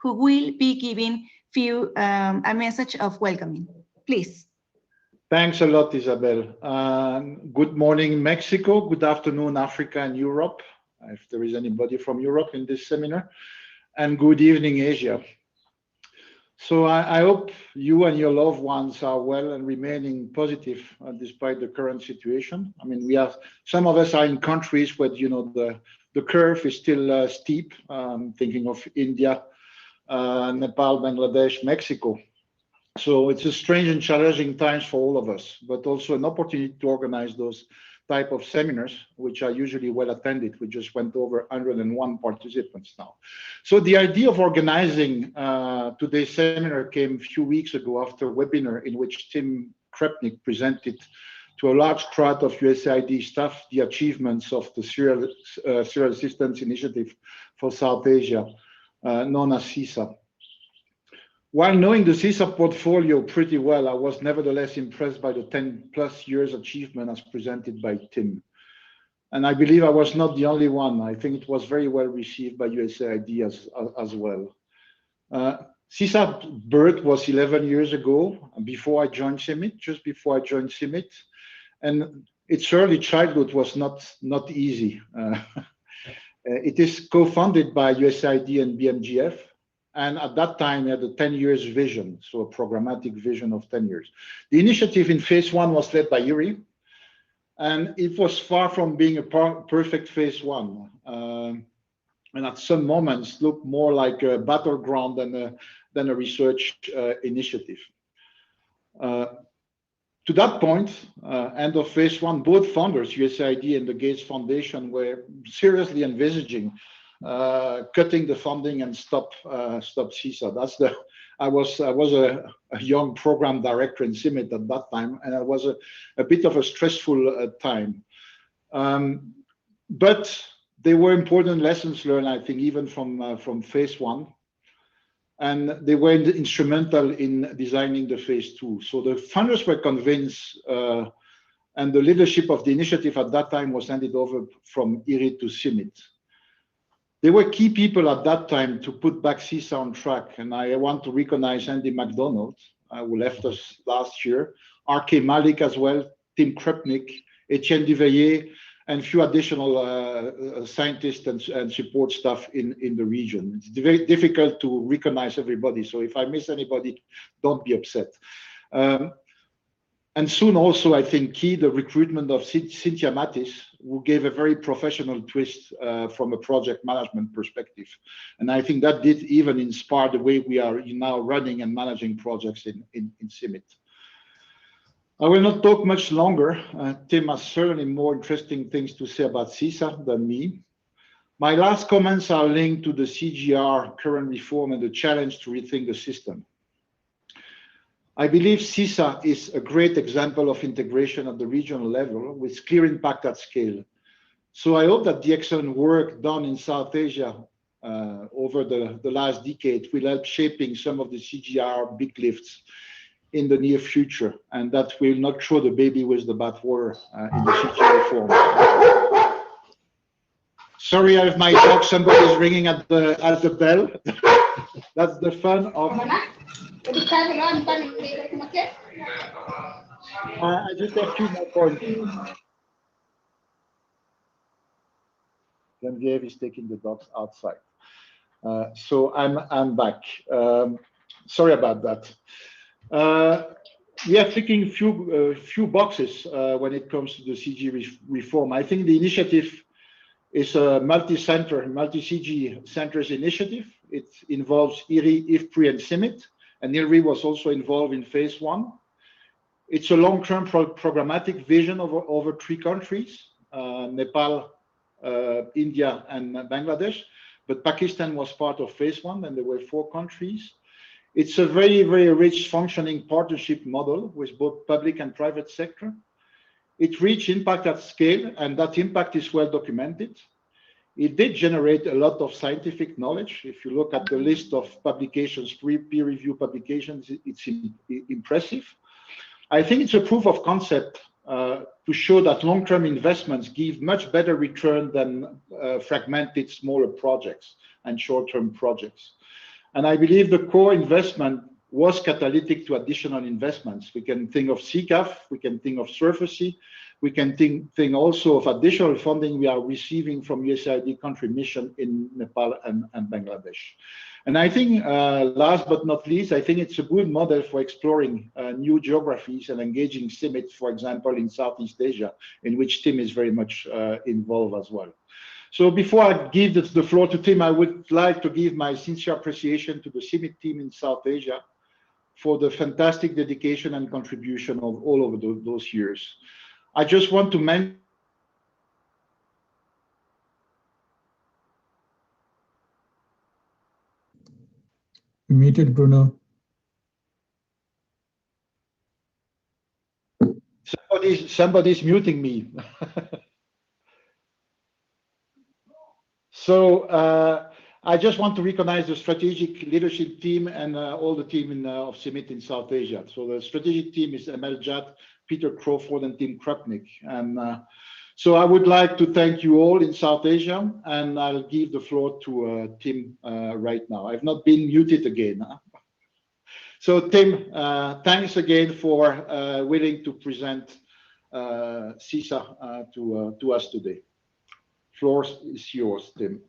who will be giving a message of welcoming. Please. Thanks a lot, Isabel. Good morning, Mexico. Good afternoon, Africa and Europe, if there is anybody from Europe in this seminar. And good evening, Asia. So I hope you and your loved ones are well and remaining positive despite the current situation. I mean, some of us are in countries where, you know, the curve is still steep. Thinking of India, Nepal, Bangladesh, Mexico. So it's a strange and challenging times for all of us, but also an opportunity to organize those type of seminars, which are usually well attended. We just went over 101 participants now. So the idea of organizing today's seminar came a few weeks ago after a webinar in which Tim Krupnik presented to a large crowd of USAID staff the achievements of the Cereal Assistance Initiative for South Asia, known as CISA. While knowing the CISA portfolio pretty well, I was nevertheless impressed by the 10+ years achievement as presented by Tim. And I believe I was not the only one. I think it was very well received by USAID as well. CISA birth was 11 years ago, before I joined CIMMYT, just before I joined CIMMYT. And its early childhood was not easy. It is co-funded by USAID and BMGF. And at that time, we had a 10 years vision, so a programmatic vision of 10 years. The initiative in phase 1 was led by IRI, and it was far from being a perfect phase 1. And at some moments, looked more like a battleground than a research initiative. To that point, end of phase 1, both founders, USAID and the Gates Foundation, were seriously envisaging cutting the funding and stop CISA. I was a young program director in CIMMYT at that time, and it was a bit of a stressful time. But there were important lessons learned, I think, even from phase 1, and they were instrumental in designing the phase 2. So the funders were convinced, and the leadership of the initiative at that time was handed over from IRI to CIMMYT. There were key people at that time to put back CISA on track, and I want to recognize Andy MacDonald, who left us last year, R.K. Malik as well, Tim Krupnik, Etienne Duveillet, and a few additional scientists and support staff in the region. It's very difficult to recognize everybody, so if I miss anybody, don't be upset. And soon also, I think, the recruitment of Cynthia Mattis, who gave a very professional twist from a project management perspective. And I think that did even inspire the way we are now running and managing projects in CIMMYT. I will not talk much longer. Tim has certainly more interesting things to say about CISA than me. My last comments are linked to the CGR current reform and the challenge to rethink the system. I believe CISA is a great example of integration at the regional level with clear impact at scale. So I hope that the excellent work done in South Asia over the last decade will help shaping some of the CGR big lifts in the near future, and that will not throw the baby with the bathwater in the CGR reform. Sorry, I have my dog. Somebody is ringing at the bell. That's the fun of. I just have 2 more points. Genevieve is taking the dogs outside, so I'm back. Sorry about that. We are ticking a few boxes when it comes to the CG reform. I think the initiative is a multi-center, multi-CG centers initiative. It involves IRI, IFPRI, and CIMMYT, and IRI was also involved in phase 1. It's a long-term programmatic vision over 3 countries, Nepal, India, and Bangladesh, but Pakistan was part of phase 1, and there were 4 countries. It's a very, very rich functioning partnership model with both public and private sector. It reached impact at scale, and that impact is well documented. It did generate a lot of scientific knowledge. If you look at the list of publications, 3 peer-reviewed publications, it's impressive. I think it's a proof of concept to show that long-term investments give much better return than fragmented smaller projects and short-term projects. And I believe the core investment was catalytic to additional investments. We can think of CCAF, we can think of SURFACY, we can think also of additional funding we are receiving from USAID country mission in Nepal and Bangladesh. And I think, last but not least, I think it's a good model for exploring new geographies and engaging CIMMYT, for example, in Southeast Asia, in which Tim is very much involved as well. So before I give the floor to Tim, I would like to give my sincere appreciation to the CIMMYT team in South Asia for the fantastic dedication and contribution of all over those years. I just want to mention Muted, Bruno. Somebody's muting me. So I just want to recognize the strategic leadership team and all the team of CIMMYT in South Asia. So the strategic team is Emel Jad, Peter Crawford, and Tim Krupnik. And so I would like to thank you all in South Asia, and I'll give the floor to Tim right now. I've not been muted again. Huh? So Tim, thanks again for willing to present CISA to us today. Floor is yours, Tim.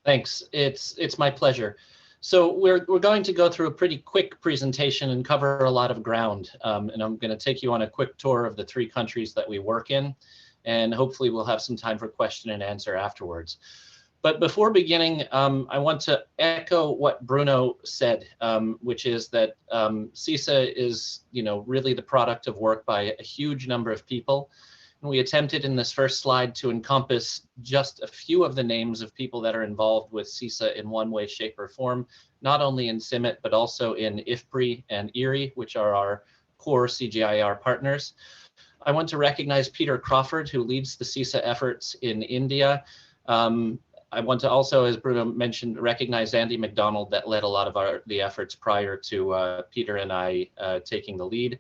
Thanks. It's my pleasure. So we're going to go through a pretty quick presentation and cover a lot of ground. And I'm going to take you on a quick tour of the 3 countries that we work in, and hopefully we'll have some time for question and answer afterwards. But before beginning, I want to echo what Bruno said, which is that CISA is, really the product of work by a huge number of people. And we attempted in this first slide to encompass just a few of the names of people that are involved with CISA in one way, shape, or form, not only in CIMMYT, but also in IFPRI and IRI, which are our core CGIAR partners. I want to recognize Peter Crawford, who leads the CISA efforts in India. I want to also, as Bruno mentioned, recognize Andy McDonald, that led a lot of the efforts prior to Peter and I taking the lead.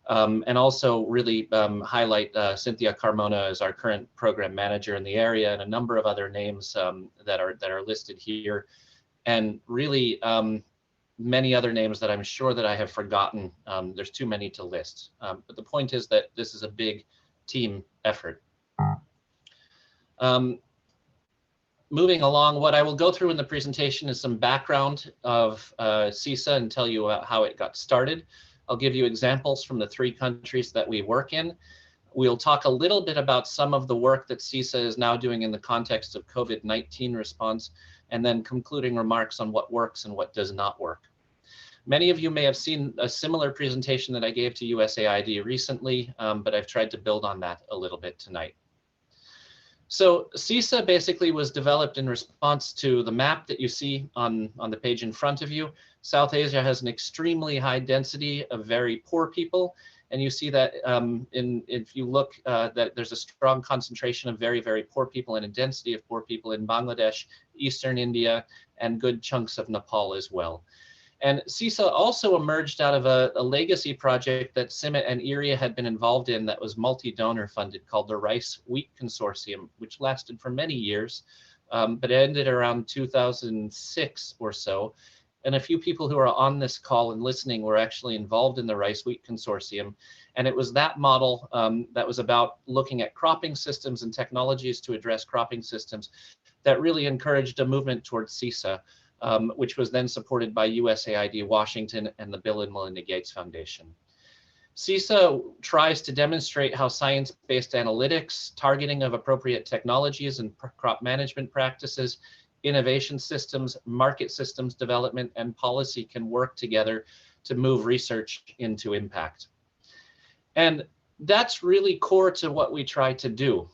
And also really highlight Cynthia Carmona as our current program manager in the area, and a number of other names that are listed here, and really many other names that I'm sure that I have forgotten. There's too many to list, but the point is that this is a big team effort. Moving along, what I will go through in the presentation is some background of CISA and tell you how it got started. I'll give you examples from the 3 countries that we work in. We'll talk a little bit about some of the work that CISA is now doing in the context of COVID-19 response, and then concluding remarks on what works and what does not work. Many of you may have seen a similar presentation that I gave to USAID recently, but I've tried to build on that a little bit tonight. So CISA basically was developed in response to the map that you see on the page in front of you. South Asia has an extremely high density of very poor people. And you see that if you look, that there's a strong concentration of very, very poor people and a density of poor people in Bangladesh, Eastern India, and good chunks of Nepal as well. And CISA also emerged out of a legacy project that CIMMYT and IRI had been involved in that was multi-donor funded, called the Rice Wheat Consortium, which lasted for many years, but ended around 2006 or so. And a few people who are on this call and listening were actually involved in the Rice Wheat Consortium. And it was that model that was about looking at cropping systems and technologies to address cropping systems that really encouraged a movement towards CISA, which was then supported by USAID Washington and the Bill and Melinda Gates Foundation. CISA tries to demonstrate how science-based analytics, targeting of appropriate technologies and crop management practices, innovation systems, market systems development, and policy can work together to move research into impact. And that's really core to what we try to do.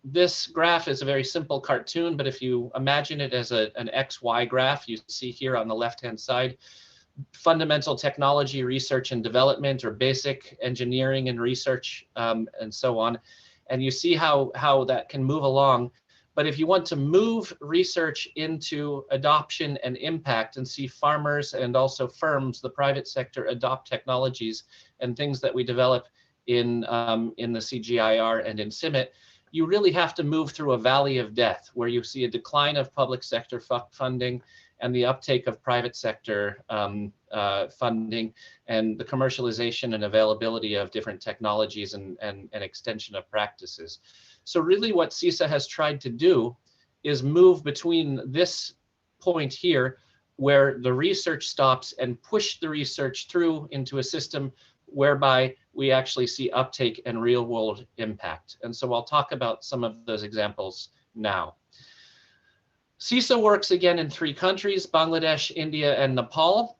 This graph is a very simple cartoon, but if you imagine it as an XY graph, you see here on the left-hand side, fundamental technology research and development, or basic engineering and research, and so on. And you see how that can move along. But if you want to move research into adoption and impact and see farmers and also firms, the private sector, adopt technologies and things that we develop in the CGIAR and in CIMMYT, you really have to move through a valley of death where you see a decline of public sector funding and the uptake of private sector funding, and the commercialization and availability of different technologies and extension of practices. So really what CISA has tried to do is move between this point here, where the research stops, and push the research through into a system whereby we actually see uptake and real world impact. And so I'll talk about some of those examples now. CISA works again in 3 countries, Bangladesh, India, and Nepal.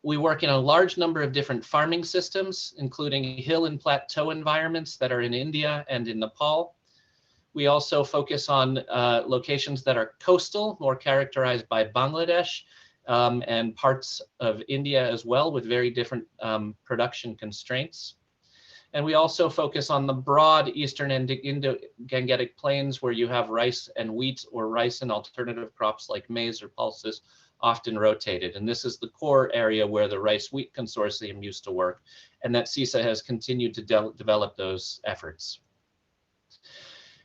We work in a large number of different farming systems, including hill and plateau environments that are in India and in Nepal. We also focus on locations that are coastal, more characterized by Bangladesh, and parts of India as well, with very different production constraints. And we also focus on the broad eastern Indo-Gangetic plains, where you have rice and wheat, or rice and alternative crops like maize or pulses, often rotated. And this is the core area where the Rice Wheat Consortium used to work, and that CISA has continued to develop those efforts.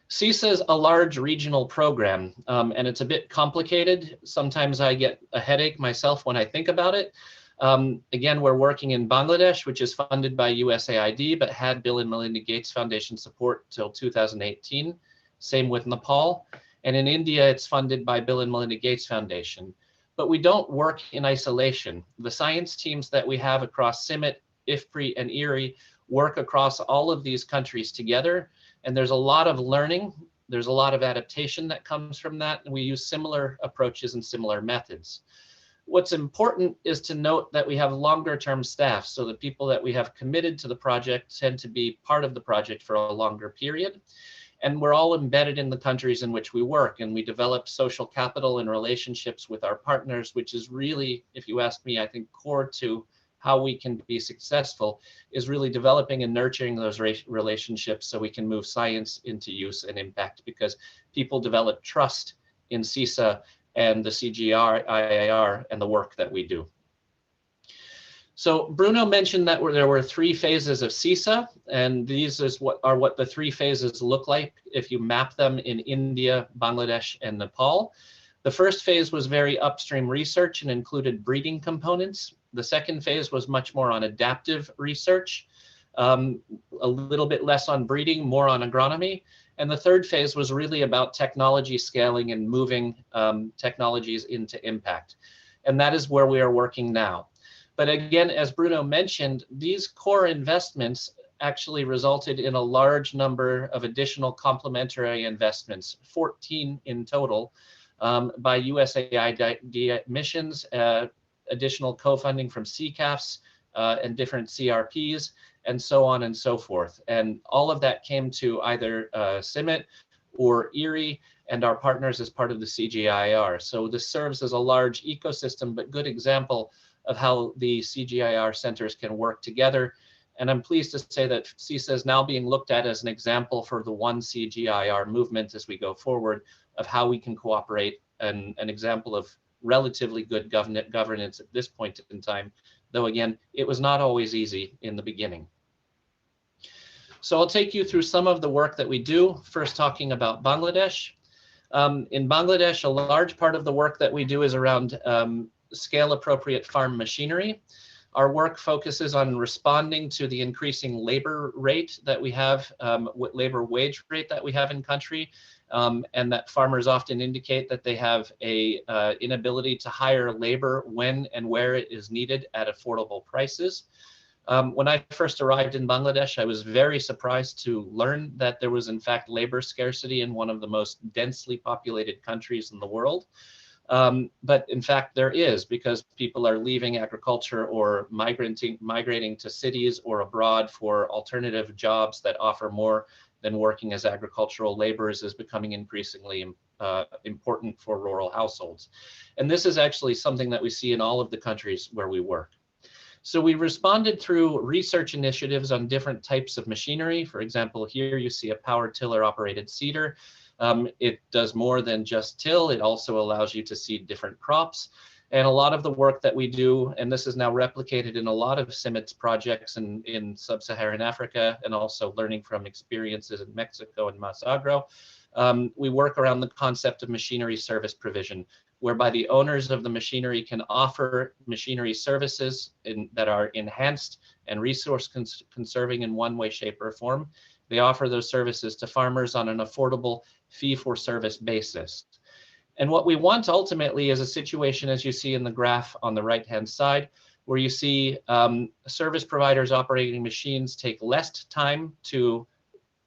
CISA is a large regional program, and it's a bit complicated. Sometimes I get a headache myself when I think about it. Again, we're working in Bangladesh, which is funded by USAID, but had Bill and Melinda Gates Foundation support till 2018. Same with Nepal. And in India, it's funded by Bill and Melinda Gates Foundation. But we don't work in isolation. The science teams that we have across CIMMYT, IFPRI, and IRRI work across all of these countries together. And there's a lot of learning. There's a lot of adaptation that comes from that. And we use similar approaches and similar methods. What's important is to note that we have longer term staff. So the people that we have committed to the project tend to be part of the project for a longer period. And we're all embedded in the countries in which we work, and we develop social capital and relationships with our partners, which is really, if you ask me, I think core to how we can be successful, is really developing and nurturing those relationships so we can move science into use and impact, because people develop trust in CISA and the CGIAR and the work that we do. So Bruno mentioned that there were 3 phases of CISA, and these is what the 3 phases look like if you map them in India, Bangladesh, and Nepal. The first phase was very upstream research and included breeding components. The second phase was much more on adaptive research, a little bit less on breeding, more on agronomy. And the third phase was really about technology scaling and moving technologies into impact. And that is where we are working now. But again, as Bruno mentioned, these core investments actually resulted in a large number of additional complementary investments, 14 in total, by USAID missions, additional co-funding from CCAFs and different CRPs, and so on and so forth. And all of that came to either CIMMYT or IRRI and our partners as part of the CGIAR. So this serves as a large ecosystem, but good example of how the CGIAR centers can work together. And I'm pleased to say that CISA is now being looked at as an example for the One CGIAR movement as we go forward, of how we can cooperate, and an example of relatively good governance at this point in time, though again, it was not always easy in the beginning. So I'll take you through some of the work that we do, first talking about Bangladesh. In Bangladesh, a large part of the work that we do is around scale appropriate farm machinery. Our work focuses on responding to the increasing labor rate that we have, labor wage rate that we have in country, and that farmers often indicate that they have a inability to hire labor when and where it is needed at affordable prices. When I first arrived in Bangladesh, I was very surprised to learn that there was in fact labor scarcity in one of the most densely populated countries in the world. But in fact, there is, because people are leaving agriculture or migrating to cities or abroad for alternative jobs that offer more than working as agricultural laborers is becoming increasingly important for rural households. And this is actually something that we see in all of the countries where we work. So we responded through research initiatives on different types of machinery. For example, here you see a power tiller operated seeder. It does more than just till, it also allows you to seed different crops. And a lot of the work that we do, and this is now replicated in a lot of CIMMYT's projects in sub-Saharan Africa, and also learning from experiences in Mexico and Mas Agro, we work around the concept of machinery service provision, whereby the owners of the machinery can offer machinery services that are enhanced and resource conserving in one way, shape, or form. They offer those services to farmers on an affordable fee-for-service basis. And what we want ultimately is a situation, as you see in the graph on the right-hand side, where you see service providers operating machines take less time to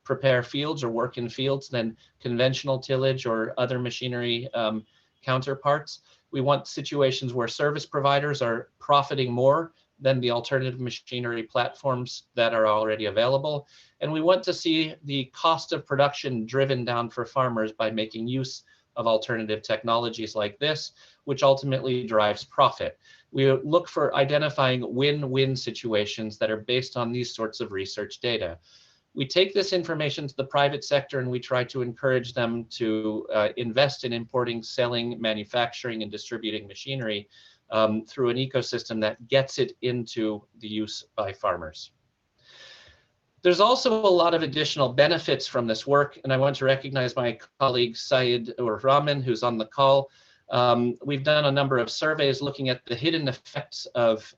prepare fields or work in fields than conventional tillage or other machinery counterparts. We want situations where service providers are profiting more than the alternative machinery platforms that are already available. And we want to see the cost of production driven down for farmers by making use of alternative technologies like this, which ultimately drives profit. We look for identifying win-win situations that are based on these sorts of research data. We take this information to the private sector and we try to encourage them to invest in importing, selling, manufacturing, and distributing machinery through an ecosystem that gets it into the use by farmers. There's also a lot of additional benefits from this work, and I want to recognize my colleague Syed or Rahman, who's on the call. We've done a number of surveys looking at the hidden effects of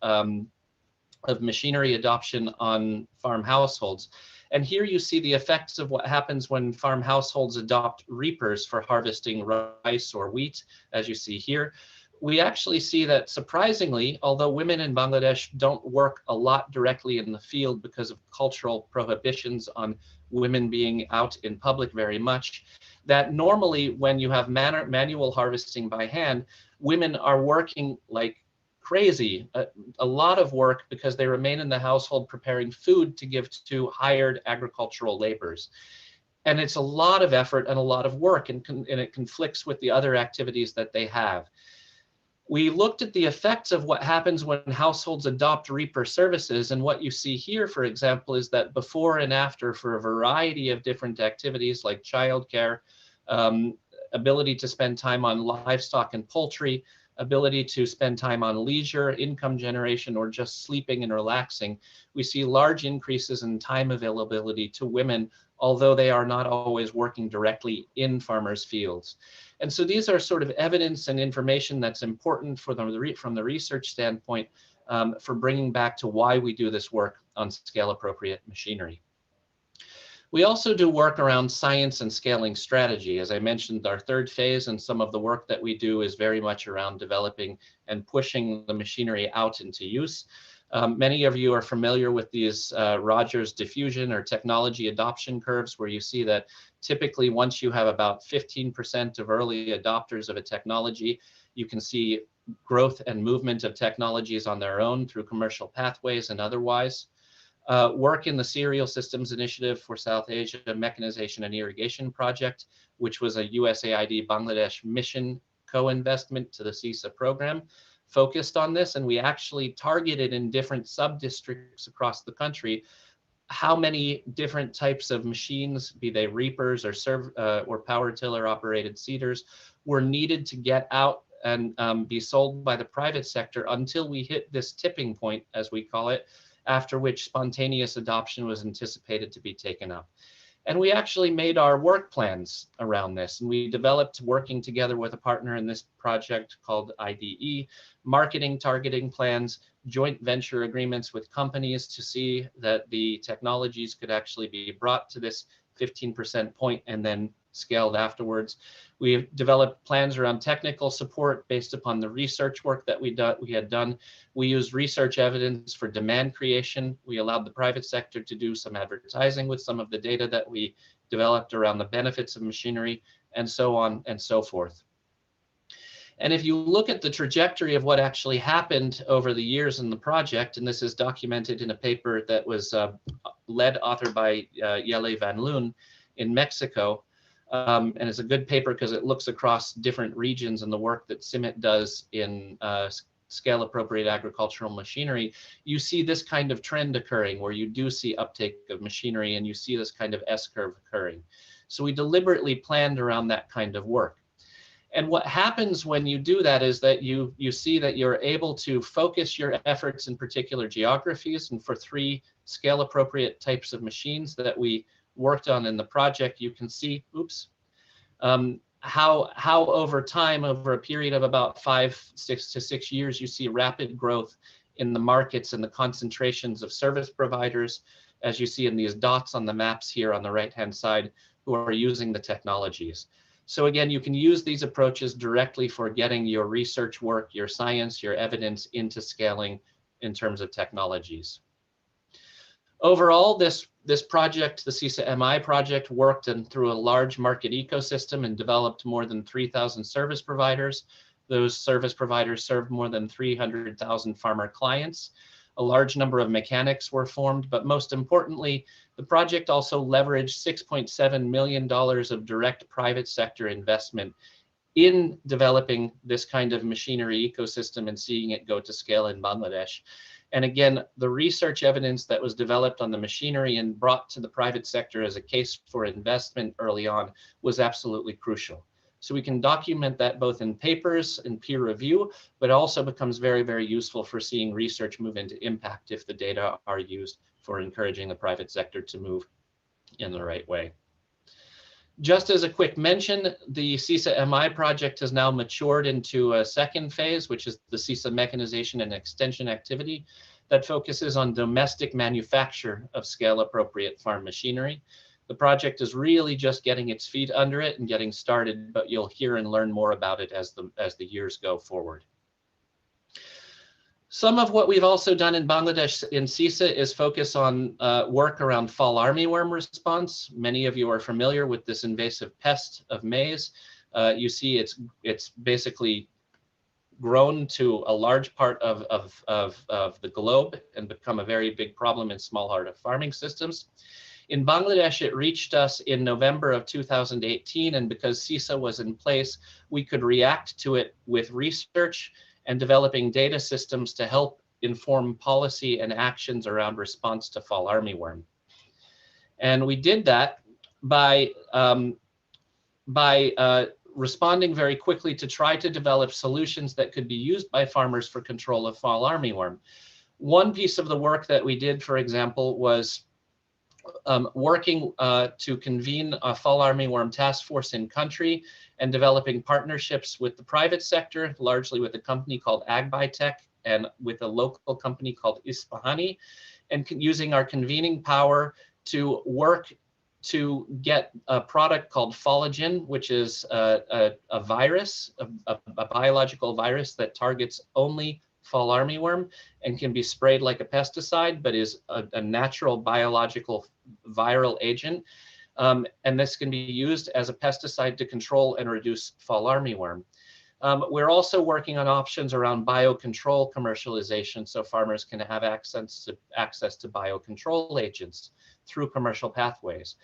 machinery adoption on farm households. And here you see the effects of what happens when farm households adopt reapers for harvesting rice or wheat, as you see here. We actually see that, surprisingly, although women in Bangladesh don't work a lot directly in the field because of cultural prohibitions on women being out in public very much, that normally when you have manual harvesting by hand, women are working like crazy, a lot of work, because they remain in the household preparing food to give to hired agricultural laborers. And it's a lot of effort and a lot of work, and it conflicts with the other activities that they have. We looked at the effects of what happens when households adopt reaper services, and what you see here, for example, is that before and after, for a variety of different activities like childcare, ability to spend time on livestock and poultry, ability to spend time on leisure, income generation, or just sleeping and relaxing, we see large increases in time availability to women, although they are not always working directly in farmers' fields. And so these are sort of evidence and information that's important for from the research standpoint for bringing back to why we do this work on scale-appropriate machinery. We also do work around science and scaling strategy. As I mentioned, our third phase and some of the work that we do is very much around developing and pushing the machinery out into use. Many of you are familiar with these Rogers diffusion or technology adoption curves, where you see that typically once you have about 15% of early adopters of a technology, you can see growth and movement of technologies on their own through commercial pathways and otherwise. Work in the Cereal Systems Initiative for South Asia Mechanization and Irrigation Project, which was a USAID Bangladesh mission co-investment to the CISA program, focused on this, and we actually targeted in different sub-districts across the country how many different types of machines, be they reapers or power tiller operated seeders, were needed to get out and be sold by the private sector until we hit this tipping point, as we call it, after which spontaneous adoption was anticipated to be taken up. And we actually made our work plans around this, and we developed, working together with a partner in this project called IDE, marketing targeting plans, joint venture agreements with companies to see that the technologies could actually be brought to this 15% point and then scaled afterwards. We've developed plans around technical support based upon the research work that we had done. We used research evidence for demand creation. We allowed the private sector to do some advertising with some of the data that we developed around the benefits of machinery, and so on and so forth. And if you look at the trajectory of what actually happened over the years in the project, and this is documented in a paper that was authored by Yele Van Loon in Mexico, and it's a good paper because it looks across different regions and the work that CIMMYT does in scale appropriate agricultural machinery, you see this kind of trend occurring where you do see uptake of machinery and you see this kind of S-curve occurring. So we deliberately planned around that kind of work. And what happens when you do that is that you see that you're able to focus your efforts in particular geographies. And for 3 scale appropriate types of machines that we worked on in the project, you can see, how over time, over a period of about 6 to 6 years, you see rapid growth in the markets and the concentrations of service providers, as you see in these dots on the maps here on the right-hand side, who are using the technologies. So again, you can use these approaches directly for getting your research work, your science, your evidence into scaling in terms of technologies. Overall, this project, the CISA-MI project, worked through a large market ecosystem and developed more than 3,000 service providers. Those service providers served more than 300,000 farmer clients. A large number of mechanics were formed, but most importantly, the project also leveraged $6.7 million of direct private sector investment in developing this kind of machinery ecosystem and seeing it go to scale in Bangladesh. And again, the research evidence that was developed on the machinery and brought to the private sector as a case for investment early on was absolutely crucial. So we can document that both in papers and peer review, but also becomes very, very useful for seeing research move into impact if the data are used for encouraging the private sector to move in the right way. Just as a quick mention, the CISA-MI project has now matured into a second phase, which is the CISA mechanization and extension activity that focuses on domestic manufacture of scale-appropriate farm machinery. The project is really just getting its feet under it and getting started, but you'll hear and learn more about it as the years go forward. Some of what we've also done in Bangladesh in CISA is focus on work around fall armyworm response. Many of you are familiar with this invasive pest of maize. You see it's basically grown to a large part of the globe and become a very big problem in smallholder farming systems. In Bangladesh, it reached us in November of 2018, and because CISA was in place, we could react to it with research and developing data systems to help inform policy and actions around response to fall armyworm. And we did that by responding very quickly to try to develop solutions that could be used by farmers for control of fall armyworm. One piece of the work that we did, for example, was working to convene a fall armyworm task force in country and developing partnerships with the private sector, largely with a company called AgBiotech and with a local company called Isfahani, and using our convening power to work to get a product called Folagen, which is a virus, a biological virus that targets only fall armyworm and can be sprayed like a pesticide, but is a natural biological viral agent. And this can be used as a pesticide to control and reduce fall armyworm. We're also working on options around biocontrol commercialization so farmers can have access to biocontrol agents through commercial pathways.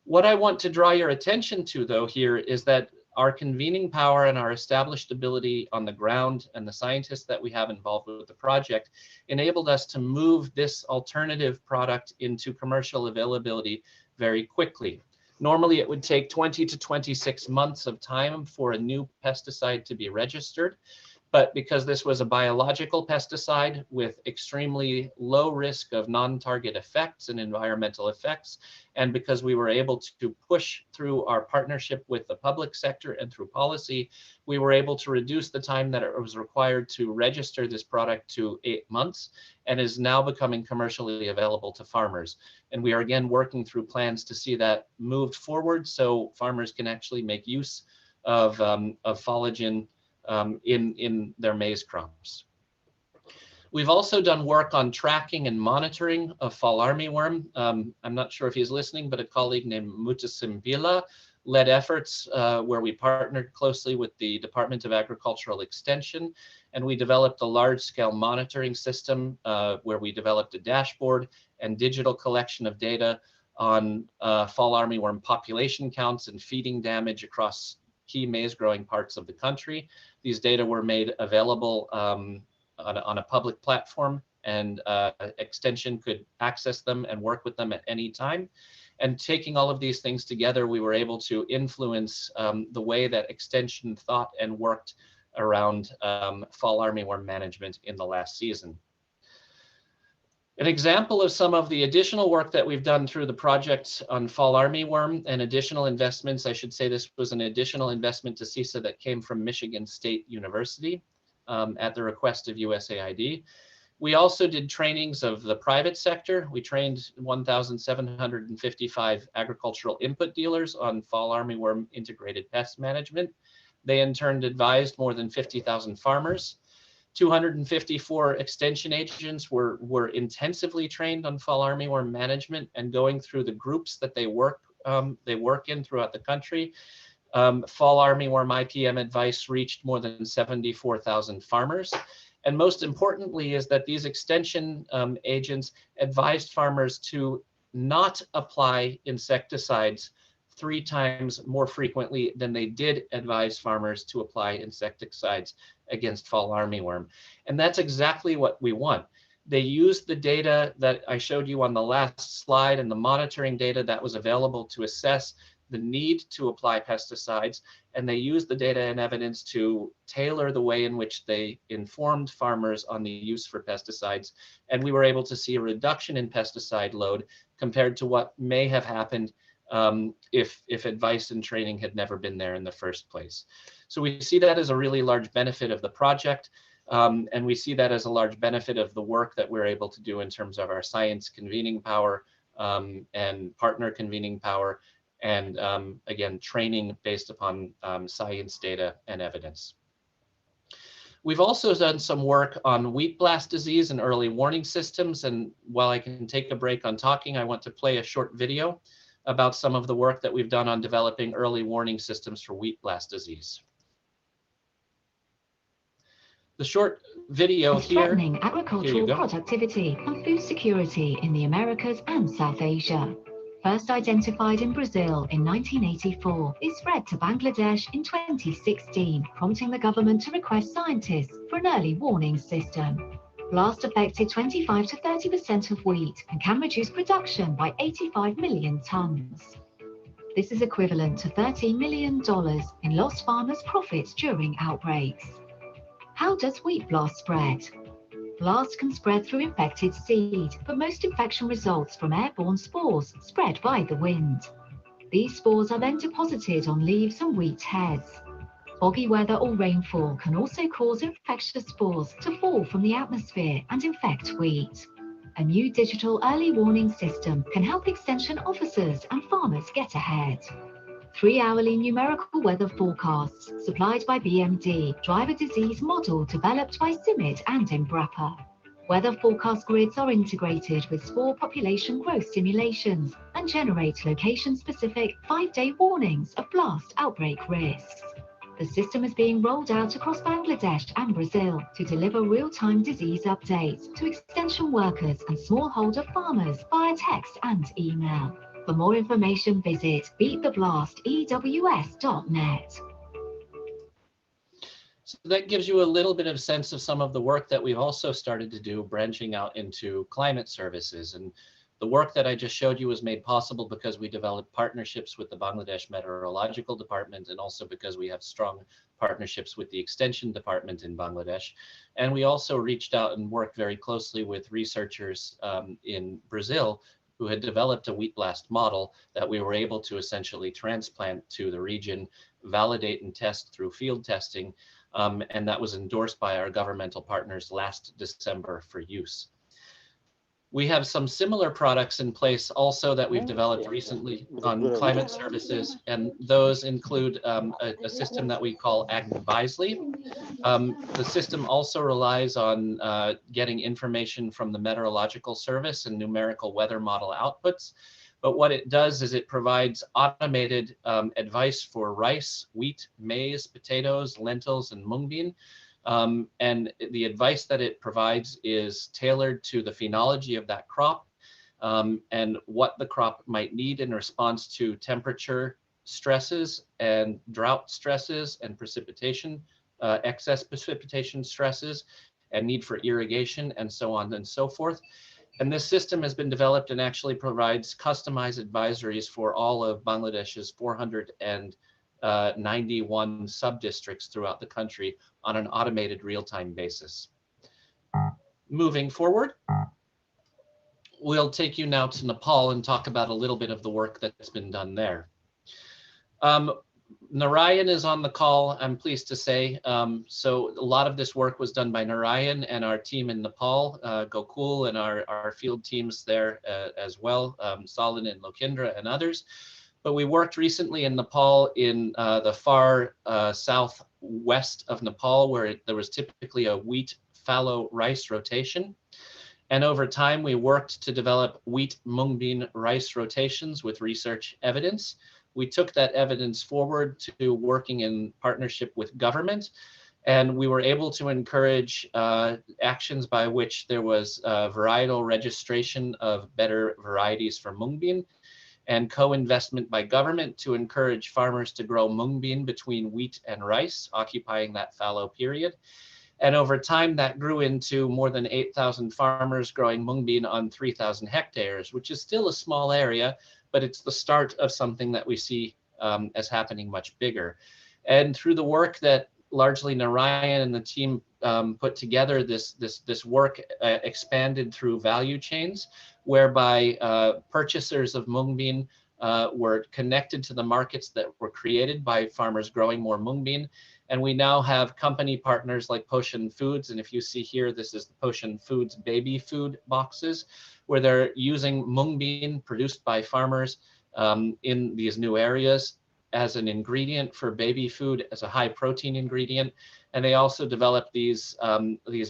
What I want to draw your attention to, though, here is that our convening power and our established ability on the ground and the scientists that we have involved with the project enabled us to move this alternative product into commercial availability very quickly. Normally, it would take 20 to 26 months of time for a new pesticide to be registered. But because this was a biological pesticide with extremely low risk of non-target effects and environmental effects, and because we were able to push through our partnership with the public sector and through policy, we were able to reduce the time that it was required to register this product to 8 months, and is now becoming commercially available to farmers. And we are again working through plans to see that moved forward so farmers can actually make use of Folagen in their maize crops. We've also done work on tracking and monitoring of fall armyworm. I'm not sure if he's listening, but a colleague named Mutasimbila led efforts where we partnered closely with the Department of Agricultural Extension, and we developed a large-scale monitoring system where we developed a dashboard and digital collection of data on fall armyworm population counts and feeding damage across key maize-growing parts of the country. These data were made available on a public platform, and Extension could access them and work with them at any time. And taking all of these things together, we were able to influence the way that Extension thought and worked around fall armyworm management in the last season. An example of some of the additional work that we've done through the project on fall armyworm and additional investments, I should say this was an additional investment to CISA that came from Michigan State University at the request of USAID. We also did trainings of the private sector. We trained 1,755 agricultural input dealers on fall armyworm integrated pest management. They in turn advised more than 50,000 farmers. 254 extension agents were intensively trained on fall armyworm management and going through the groups that they work in throughout the country. Fall armyworm IPM advice reached more than 74,000 farmers. And most importantly is that these extension agents advised farmers to not apply insecticides 3 times more frequently than they did advise farmers to apply insecticides against fall armyworm. And that's exactly what we want. They used the data that I showed you on the last slide and the monitoring data that was available to assess the need to apply pesticides, and they used the data and evidence to tailor the way in which they informed farmers on the use for pesticides. And we were able to see a reduction in pesticide load compared to what may have happened if advice and training had never been there in the first place. So we see that as a really large benefit of the project, and we see that as a large benefit of the work that we're able to do in terms of our science convening power and partner convening power, and again, training based upon science data and evidence. We've also done some work on wheat blast disease and early warning systems, and while I can take a break on talking, I want to play a short video about some of the work that we've done on developing early warning systems for wheat blast disease. The short video here, threatening agricultural productivity and food security in the Americas and South Asia. First identified in Brazil in 1984, it spread to Bangladesh in 2016, prompting the government to request scientists for an early warning system. Blast affected 25 to 30% of wheat and can reduce production by 85 million tons. This is equivalent to $13 million in lost farmers' profits during outbreaks. How does wheat blast spread? Blast can spread through infected seed, but most infection results from airborne spores spread by the wind. These spores are then deposited on leaves and wheat heads. Foggy weather or rainfall can also cause infectious spores to fall from the atmosphere and infect wheat. A new digital early warning system can help extension officers and farmers get ahead. 3-hourly numerical weather forecasts supplied by BMD drive a disease model developed by CIMMYT and Embrapa. Weather forecast grids are integrated with spore population growth simulations and generate location-specific 5-day warnings of blast outbreak risks. The system is being rolled out across Bangladesh and Brazil to deliver real-time disease updates to extension workers and smallholder farmers via text and email. For more information, visit beattheblastews.net. So that gives you a little bit of sense of some of the work that we've also started to do, branching out into climate services. And the work that I just showed you was made possible because we developed partnerships with the Bangladesh Meteorological Department, and also because we have strong partnerships with the Extension Department in Bangladesh. And we also reached out and worked very closely with researchers in Brazil who had developed a wheat blast model that we were able to essentially transplant to the region, validate and test through field testing, and that was endorsed by our governmental partners last December for use. We have some similar products in place also that we've developed recently on climate services, and those include a system that we call activiti. The system also relies on getting information from the Meteorological Service and numerical weather model outputs. But what it does is it provides automated advice for rice, wheat, maize, potatoes, lentils, and mung bean. And the advice that it provides is tailored to the phenology of that crop and what the crop might need in response to temperature stresses and drought stresses and precipitation, excess precipitation stresses and need for irrigation and so on and so forth. And this system has been developed and actually provides customized advisories for all of Bangladesh's 491 sub-districts throughout the country on an automated real-time basis. Moving forward, we'll take you now to Nepal and talk about a little bit of the work that's been done there. Narayan is on the call, I'm pleased to say. So a lot of this work was done by Narayan and our team in Nepal, Gokul and our field teams there as well, Salin and Lokindra and others. But we worked recently in Nepal in the far southwest of Nepal, where there was typically a wheat fallow rice rotation. And over time, we worked to develop wheat mung bean rice rotations with research evidence. We took that evidence forward to working in partnership with government, and we were able to encourage actions by which there was varietal registration of better varieties for mung bean and co-investment by government to encourage farmers to grow mung bean between wheat and rice, occupying that fallow period. And over time, that grew into more than 8,000 farmers growing mung bean on 3,000 hectares, which is still a small area, but it's the start of something that we see as happening much bigger. And through the work that largely Narayan and the team put together, this work expanded through value chains, whereby purchasers of mung bean were connected to the markets that were created by farmers growing more mung bean. And we now have company partners like Poshan Foods. And if you see here, this is the Poshan Foods baby food boxes, where they're using mung bean produced by farmers in these new areas as an ingredient for baby food, as a high protein ingredient. And they also developed these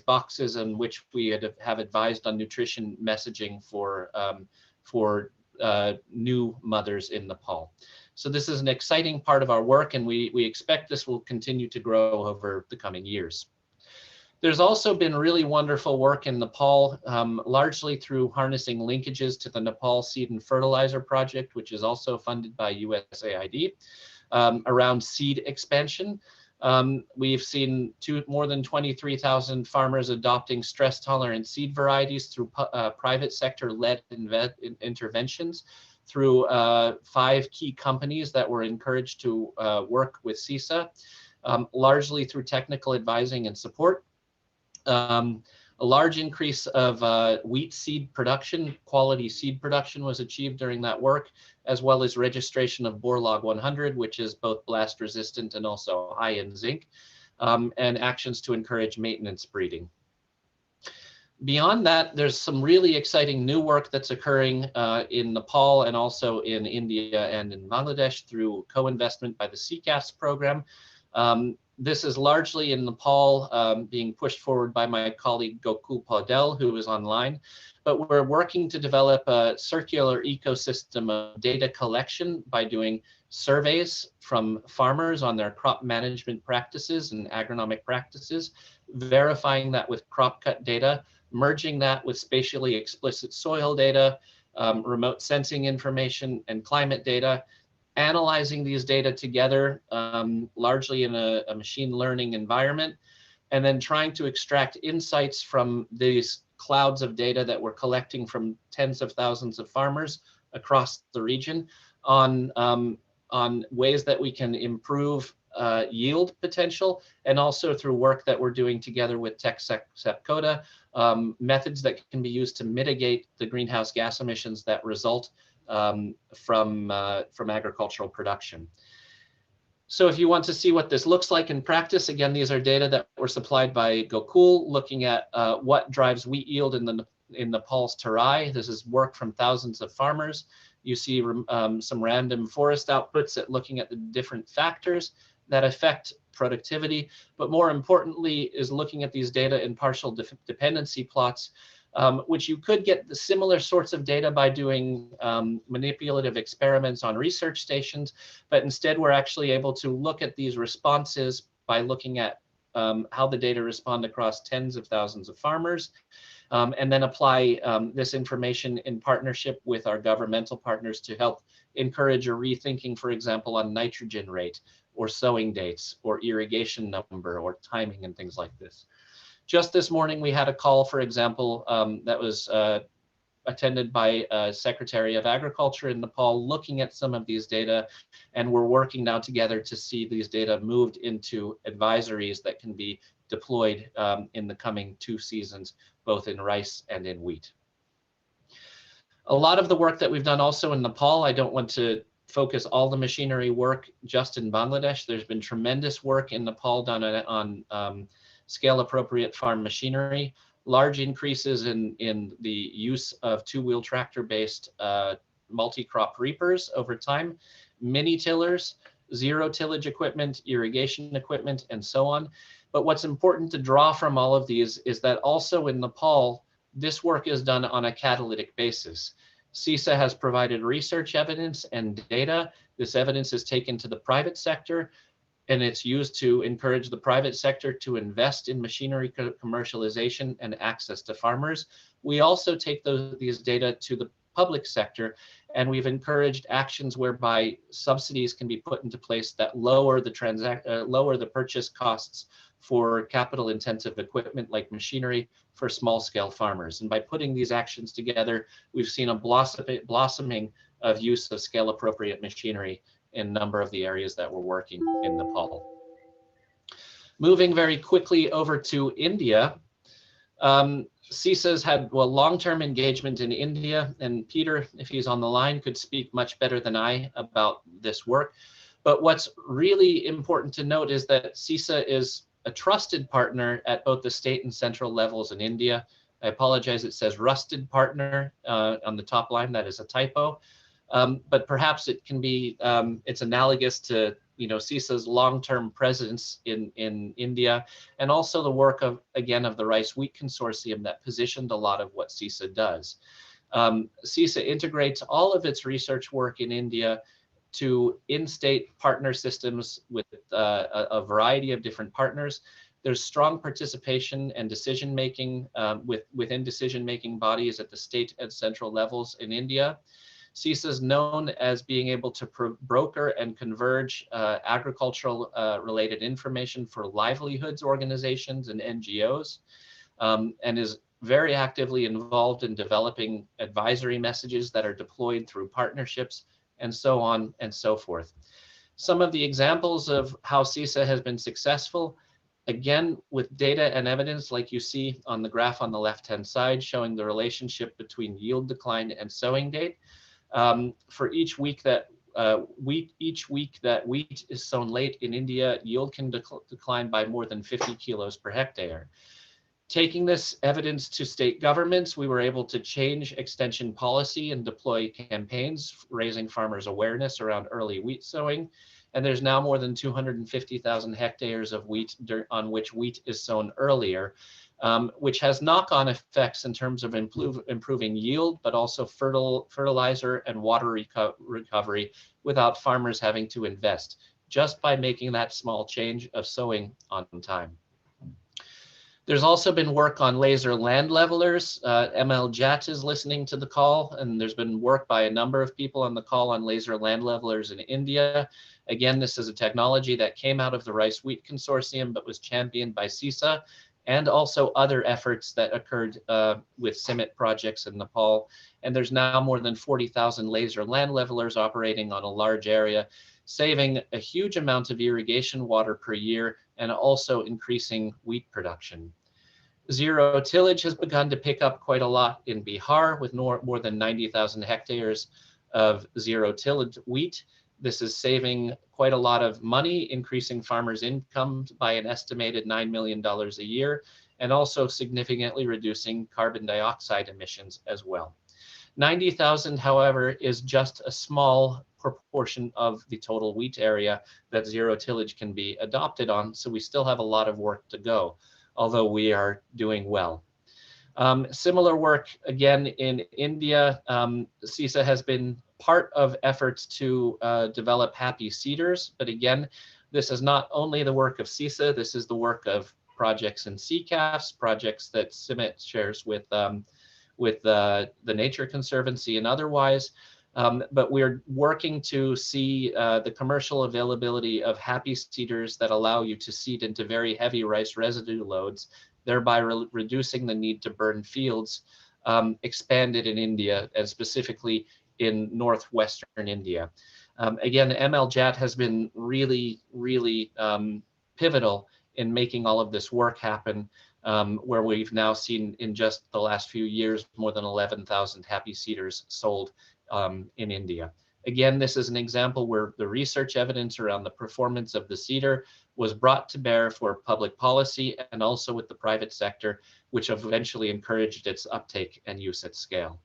boxes in which we have advised on nutrition messaging for new mothers in Nepal. So this is an exciting part of our work, and we expect this will continue to grow over the coming years. There's also been really wonderful work in Nepal, largely through harnessing linkages to the Nepal Seed and Fertilizer Project, which is also funded by USAID, around seed expansion. We've seen more than 23,000 farmers adopting stress-tolerant seed varieties through private sector-led interventions, through 5 key companies that were encouraged to work with CISA, largely through technical advising and support. A large increase of wheat seed production, quality seed production was achieved during that work, as well as registration of Borlaug 100, which is both blast resistant and also high in zinc, and actions to encourage maintenance breeding. Beyond that, there's some really exciting new work that's occurring in Nepal and also in India and in Bangladesh through co-investment by the CCAS program. This is largely in Nepal being pushed forward by my colleague Gokul Paudel, who is online, but we're working to develop a circular ecosystem of data collection by doing surveys from farmers on their crop management practices and agronomic practices, verifying that with crop cut data, merging that with spatially explicit soil data, remote sensing information, and climate data, analyzing these data together, largely in a machine learning environment, and then trying to extract insights from these clouds of data that we're collecting from tens of thousands of farmers across the region on ways that we can improve yield potential, and also through work that we're doing together with TechSepCoda, methods that can be used to mitigate the greenhouse gas emissions that result from agricultural production. So if you want to see what this looks like in practice, again, these are data that were supplied by Gokul, looking at what drives wheat yield in Nepal's Tarai. This is work from thousands of farmers. You see some random forest outputs at looking at the different factors that affect productivity, but more importantly is looking at these data in partial dependency plots, which you could get the similar sorts of data by doing manipulative experiments on research stations, but instead we're actually able to look at these responses by looking at how the data respond across tens of thousands of farmers, and then apply this information in partnership with our governmental partners to help encourage a rethinking, for example, on nitrogen rate or sowing dates or irrigation number or timing and things like this. Just this morning, we had a call, for example, that was attended by Secretary of Agriculture in Nepal, looking at some of these data, and we're working now together to see these data moved into advisories that can be deployed in the coming 2 seasons, both in rice and in wheat. A lot of the work that we've done also in Nepal, I don't want to focus all the machinery work just in Bangladesh. There's been tremendous work in Nepal done on scale appropriate farm machinery, large increases in the use of two-wheel tractor based multi-crop reapers over time, mini tillers, zero tillage equipment, irrigation equipment, and so on. But what's important to draw from all of these is that also in Nepal, this work is done on a catalytic basis. CISA has provided research evidence and data. This evidence is taken to the private sector, and it's used to encourage the private sector to invest in machinery commercialization and access to farmers. We also take these data to the public sector, and we've encouraged actions whereby subsidies can be put into place that lower the purchase costs for capital intensive equipment like machinery for small scale farmers. And by putting these actions together, we've seen a blossoming of use of scale appropriate machinery in a number of the areas that we're working in Nepal. Moving very quickly over to India, CISA has had long-term engagement in India, and Peter, if he's on the line, could speak much better than I about this work. But what's really important to note is that CISA is a trusted partner at both the state and central levels in India. I apologize, it says rusted partner on the top line. That is a typo. But perhaps it can be, it's analogous to CISA's long-term presence in India, and also the work of the Rice Wheat Consortium that positioned a lot of what CISA does. CISA integrates all of its research work in India to in-state partner systems with a variety of different partners. There's strong participation and decision-making within decision-making bodies at the state and central levels in India. CISA is known as being able to broker and converge agricultural related information for livelihoods organizations and NGOs, and is very actively involved in developing advisory messages that are deployed through partnerships, and so on and so forth. Some of the examples of how CISA has been successful, again, with data and evidence like you see on the graph on the left-hand side, showing the relationship between yield decline and sowing date. For each week that wheat is sown late in India, yield can decline by more than 50 kilos per hectare. Taking this evidence to state governments, we were able to change extension policy and deploy campaigns raising farmers' awareness around early wheat sowing. And there's now more than 250,000 hectares of wheat on which wheat is sown earlier, which has knock-on effects in terms of improving yield, but also fertilizer and water recovery without farmers having to invest, just by making that small change of sowing on time. There's also been work on laser land levelers. ML-JAT is listening to the call, and there's been work by a number of people on the call on laser land levelers in India. Again, this is a technology that came out of the Rice Wheat Consortium, but was championed by CISA, and also other efforts that occurred with CIMMYT projects in Nepal. And there's now more than 40,000 laser land levelers operating on a large area, saving a huge amount of irrigation water per year, and also increasing wheat production. Zero tillage has begun to pick up quite a lot in Bihar, with more than 90,000 hectares of zero tillage wheat. This is saving quite a lot of money, increasing farmers' income by an estimated $9 million a year, and also significantly reducing carbon dioxide emissions as well. 90,000, however, is just a small proportion of the total wheat area that zero tillage can be adopted on, so we still have a lot of work to go, although we are doing well. Similar work again in India. CISA has been part of efforts to develop happy seeders, but again, this is not only the work of CISA, this is the work of projects in CCAFs, projects that CIMMYT shares with the Nature Conservancy and otherwise. But we're working to see the commercial availability of happy seeders that allow you to seed into very heavy rice residue loads, thereby reducing the need to burn fields, expanded in India, and specifically in northwestern India. Again, ML-JAT has been really pivotal in making all of this work happen. where we've now seen in just the last few years more than 11,000 happy seeders sold in India. Again, this is an example where the research evidence around the performance of the seeder was brought to bear for public policy and also with the private sector, which eventually encouraged its uptake and use at scale.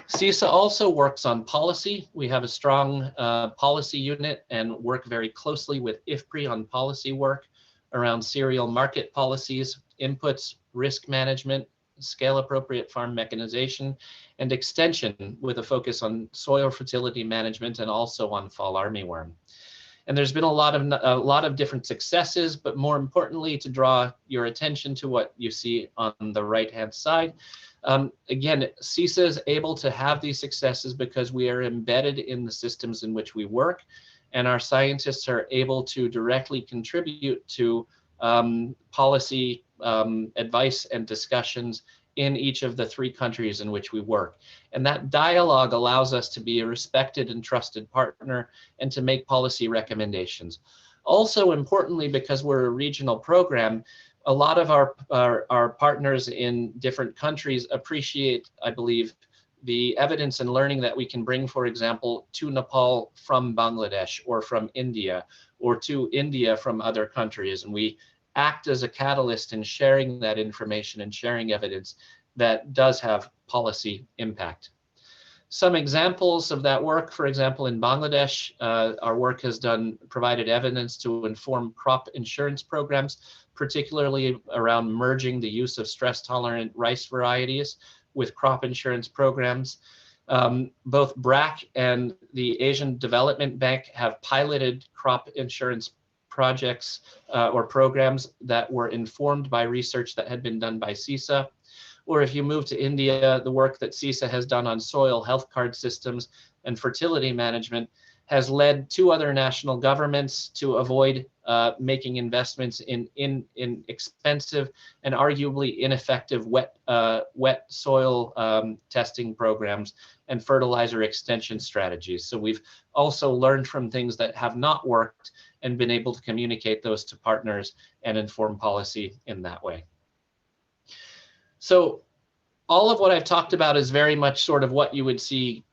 CISA also works on policy. We have a strong policy unit and work very closely with IFPRI on policy work around cereal market policies, inputs, risk management, scale appropriate farm mechanization, and extension with a focus on soil fertility management and also on fall armyworm. And there's been a lot of different successes, but more importantly, to draw your attention to what you see on the right-hand side. Again, CISA is able to have these successes because we are embedded in the systems in which we work, and our scientists are able to directly contribute to policy advice and discussions in each of the 3 countries in which we work. And that dialogue allows us to be a respected and trusted partner and to make policy recommendations. Also importantly, because we're a regional program, a lot of our partners in different countries appreciate, I believe, the evidence and learning that we can bring, for example, to Nepal from Bangladesh or from India, or to India from other countries. And we act as a catalyst in sharing that information and sharing evidence that does have policy impact. Some examples of that work, for example, in Bangladesh, our work has provided evidence to inform crop insurance programs, particularly around merging the use of stress-tolerant rice varieties with crop insurance programs. Both BRAC and the Asian Development Bank have piloted crop insurance projects or programs that were informed by research that had been done by CISA. Or if you move to India, the work that CISA has done on soil health card systems and fertility management has led 2 other national governments to avoid making investments in expensive and arguably ineffective wet soil testing programs and fertilizer extension strategies. So we've also learned from things that have not worked and been able to communicate those to partners and inform policy in that way. So all of what I've talked about is very much sort of what you would see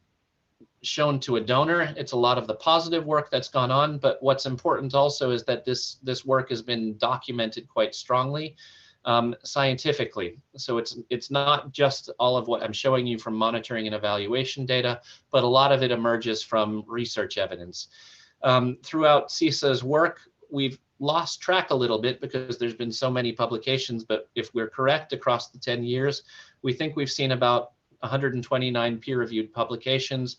shown to a donor. It's a lot of the positive work that's gone on, but what's important also is that this work has been documented quite strongly scientifically. So it's not just all of what I'm showing you from monitoring and evaluation data, but a lot of it emerges from research evidence. Throughout CISA's work, we've lost track a little bit because there's been so many publications, but if we're correct across the 10 years, we think we've seen about 129 peer-reviewed publications,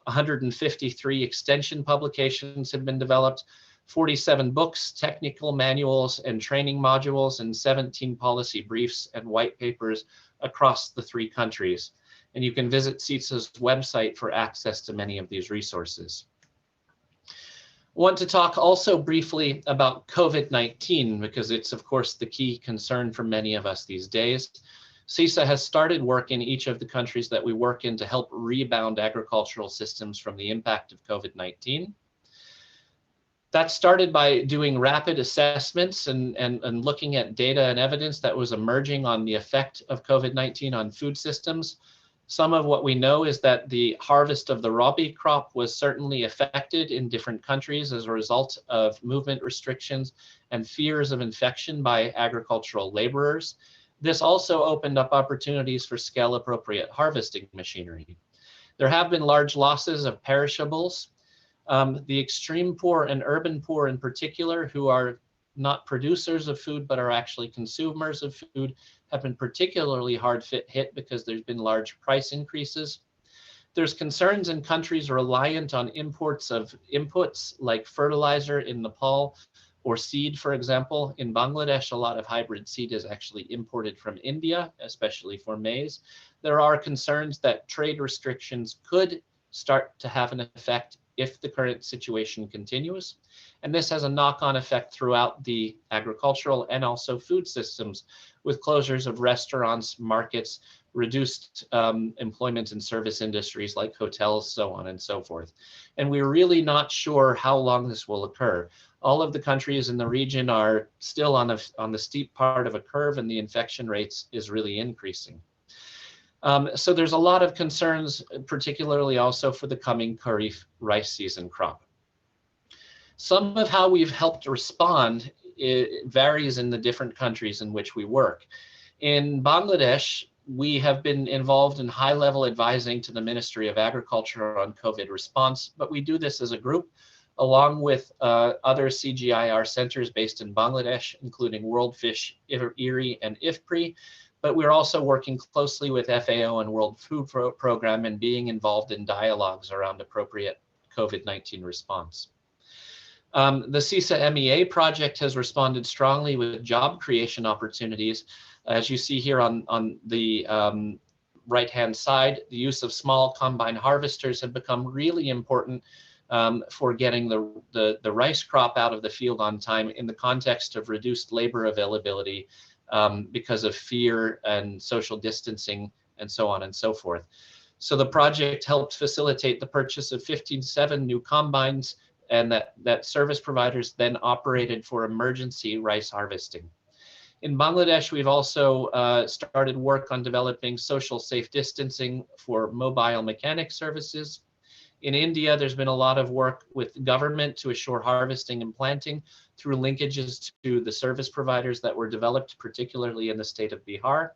153 extension publications have been developed, 47 books, technical manuals and training modules, and 17 policy briefs and white papers across the 3 countries. And you can visit CISA's website for access to many of these resources. I want to talk also briefly about COVID-19 because it's, of course, the key concern for many of us these days. CISA has started work in each of the countries that we work in to help rebound agricultural systems from the impact of COVID-19. That started by doing rapid assessments and looking at data and evidence that was emerging on the effect of COVID-19 on food systems. Some of what we know is that the harvest of the rabi crop was certainly affected in different countries as a result of movement restrictions and fears of infection by agricultural laborers. This also opened up opportunities for scale-appropriate harvesting machinery. There have been large losses of perishables. The extreme poor and urban poor in particular, who are not producers of food but are actually consumers of food, have been particularly hard hit because there's been large price increases. There's concerns in countries reliant on imports of inputs like fertilizer in Nepal or seed, for example. In Bangladesh, a lot of hybrid seed is actually imported from India, especially for maize. There are concerns that trade restrictions could start to have an effect if the current situation continues. And this has a knock-on effect throughout the agricultural and also food systems, with closures of restaurants, markets, reduced employment in service industries like hotels, so on and so forth. And we're really not sure how long this will occur. All of the countries in the region are still on the steep part of a curve, and the infection rates is really increasing. So there's a lot of concerns, particularly also for the coming Kharif rice season crop. Some of how we've helped respond varies in the different countries in which we work. In Bangladesh, we have been involved in high-level advising to the Ministry of Agriculture on COVID response, but we do this as a group, along with other CGIAR centers based in Bangladesh, including World Fish, IRRI, and IFPRI. But we're also working closely with FAO and World Food Program and being involved in dialogues around appropriate COVID-19 response. The CISA-MEA project has responded strongly with job creation opportunities. As you see here on the right-hand side, the use of small combine harvesters have become really important for getting the rice crop out of the field on time in the context of reduced labor availability because of fear and social distancing and so on and so forth. So the project helped facilitate the purchase of 57 new combines, and that service providers then operated for emergency rice harvesting. In Bangladesh, we've also started work on developing social safe distancing for mobile mechanic services. In India, there's been a lot of work with government to assure harvesting and planting through linkages to the service providers that were developed, particularly in the state of Bihar.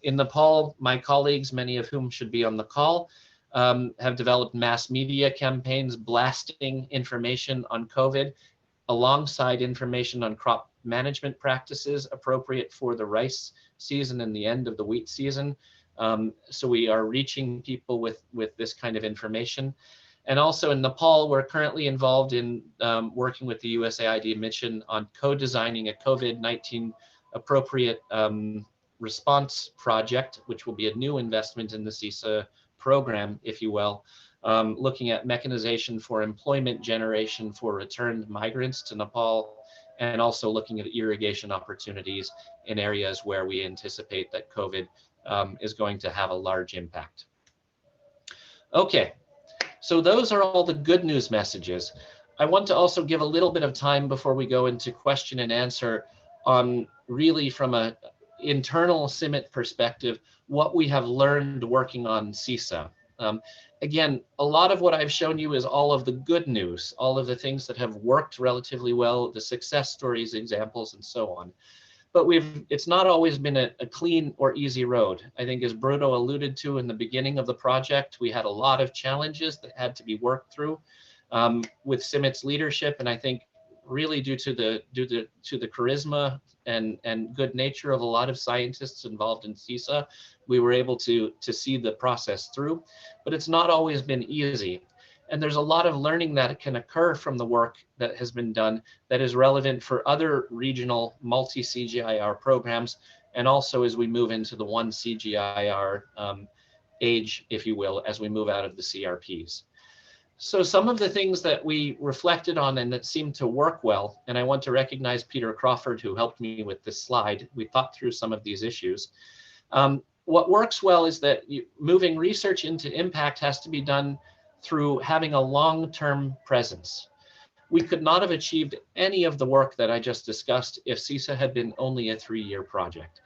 In Nepal, my colleagues, many of whom should be on the call, have developed mass media campaigns blasting information on COVID alongside information on crop management practices appropriate for the rice season and the end of the wheat season. So we are reaching people with this kind of information. And also in Nepal, we're currently involved in working with the USAID mission on co-designing a COVID-19 appropriate response project, which will be a new investment in the CISA program, if you will, looking at mechanization for employment generation for returned migrants to Nepal, and also looking at irrigation opportunities in areas where we anticipate that COVID is going to have a large impact. Okay, so those are all the good news messages. I want to also give a little bit of time before we go into question and answer on really from an internal CIMMYT perspective, what we have learned working on CISA. Again, a lot of what I've shown you is all of the good news, all of the things that have worked relatively well, the success stories, examples, and so on. But it's not always been a clean or easy road. I think as Bruno alluded to in the beginning of the project, we had a lot of challenges that had to be worked through with CIMMYT's leadership, and I think really due to the charisma and good nature of a lot of scientists involved in CISA, we were able to see the process through. But it's not always been easy. And there's a lot of learning that can occur from the work that has been done that is relevant for other regional multi-CGIAR programs, and also as we move into the one CGIAR age, if you will, as we move out of the CRPs. So some of the things that we reflected on and that seemed to work well, and I want to recognize Peter Crawford, who helped me with this slide. We thought through some of these issues. What works well is that moving research into impact has to be done through having a long-term presence. We could not have achieved any of the work that I just discussed if CISA had been only a 3-year project.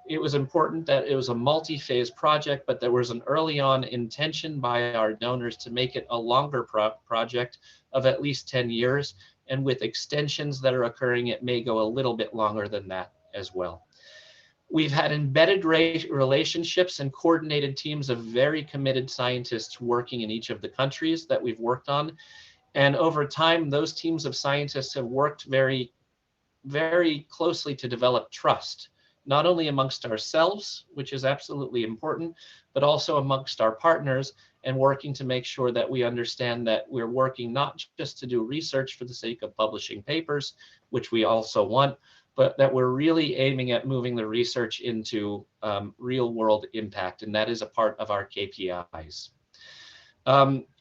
It was important that it was a multi-phase project, but there was an early on intention by our donors to make it a longer project of at least 10 years. And with extensions that are occurring, it may go a little bit longer than that as well. We've had embedded relationships and coordinated teams of very committed scientists working in each of the countries that we've worked on. And over time, those teams of scientists have worked very, very closely to develop trust, not only amongst ourselves, which is absolutely important, but also amongst our partners, and working to make sure that we understand that we're working not just to do research for the sake of publishing papers, which we also want, but that we're really aiming at moving the research into real world impact, and that is a part of our KPIs.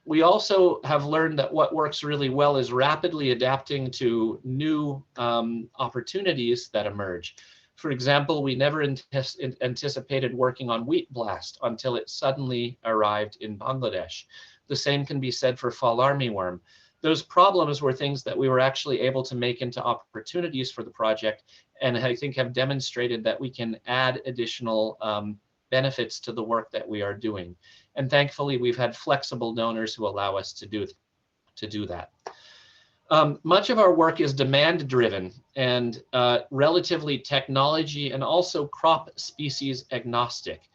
We also have learned that what works really well is rapidly adapting to new opportunities that emerge. For example, we never anticipated working on wheat blast until it suddenly arrived in Bangladesh. The same can be said for fall armyworm. Those problems were things that we were actually able to make into opportunities for the project, and I think have demonstrated that we can add additional benefits to the work that we are doing. And thankfully, we've had flexible donors who allow us to do that. Much of our work is demand driven and relatively technology and also crop species agnostic.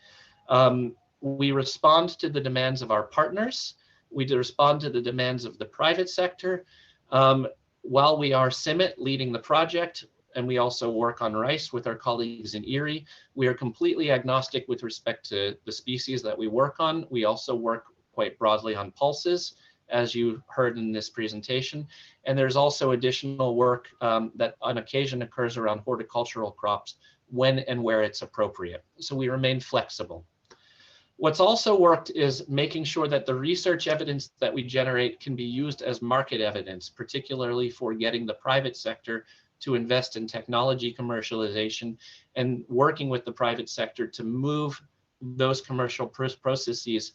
We respond to the demands of our partners. We respond to the demands of the private sector. While we are CIMMYT leading the project, and we also work on rice with our colleagues in Erie, we are completely agnostic with respect to the species that we work on. We also work quite broadly on pulses, as you heard in this presentation. And there's also additional work that on occasion occurs around horticultural crops when and where it's appropriate. So we remain flexible. What's also worked is making sure that the research evidence that we generate can be used as market evidence, particularly for getting the private sector to invest in technology commercialization and working with the private sector to move those commercial processes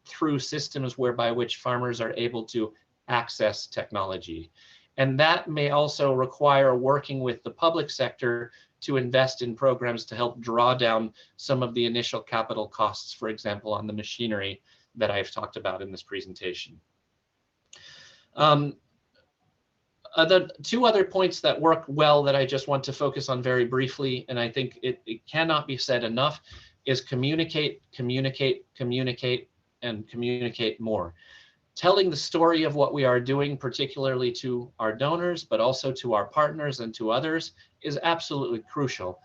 through systems whereby which farmers are able to access technology. And that may also require working with the public sector to invest in programs to help draw down some of the initial capital costs, for example, on the machinery that I've talked about in this presentation. The two other points that work well that I just want to focus on very briefly, and I think it cannot be said enough, is communicate, communicate, communicate, and communicate more. Telling the story of what we are doing, particularly to our donors, but also to our partners and to others, is absolutely crucial.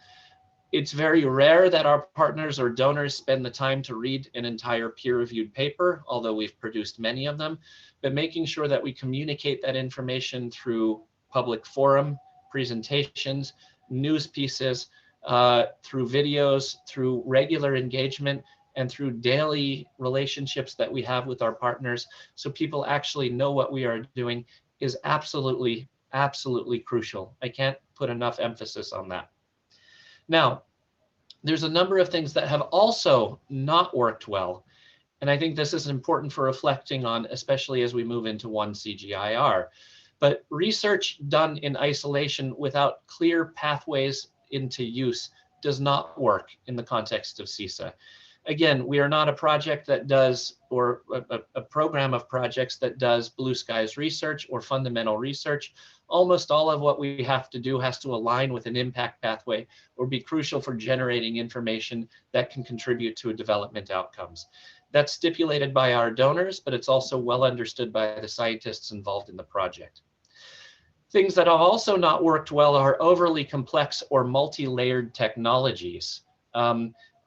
It's very rare that our partners or donors spend the time to read an entire peer-reviewed paper, although we've produced many of them, but making sure that we communicate that information through public forum, presentations, news pieces, through videos, through regular engagement, and through daily relationships that we have with our partners, so people actually know what we are doing, is absolutely, absolutely crucial. I can't put enough emphasis on that. Now, there's a number of things that have also not worked well, and I think this is important for reflecting on, especially as we move into 1CGIR. But research done in isolation without clear pathways into use does not work in the context of CISA. Again, we are not a project that does, or a program of projects that does blue skies research or fundamental research. Almost all of what we have to do has to align with an impact pathway or be crucial for generating information that can contribute to development outcomes. That's stipulated by our donors, but it's also well understood by the scientists involved in the project. Things that have also not worked well are overly complex or multi-layered technologies.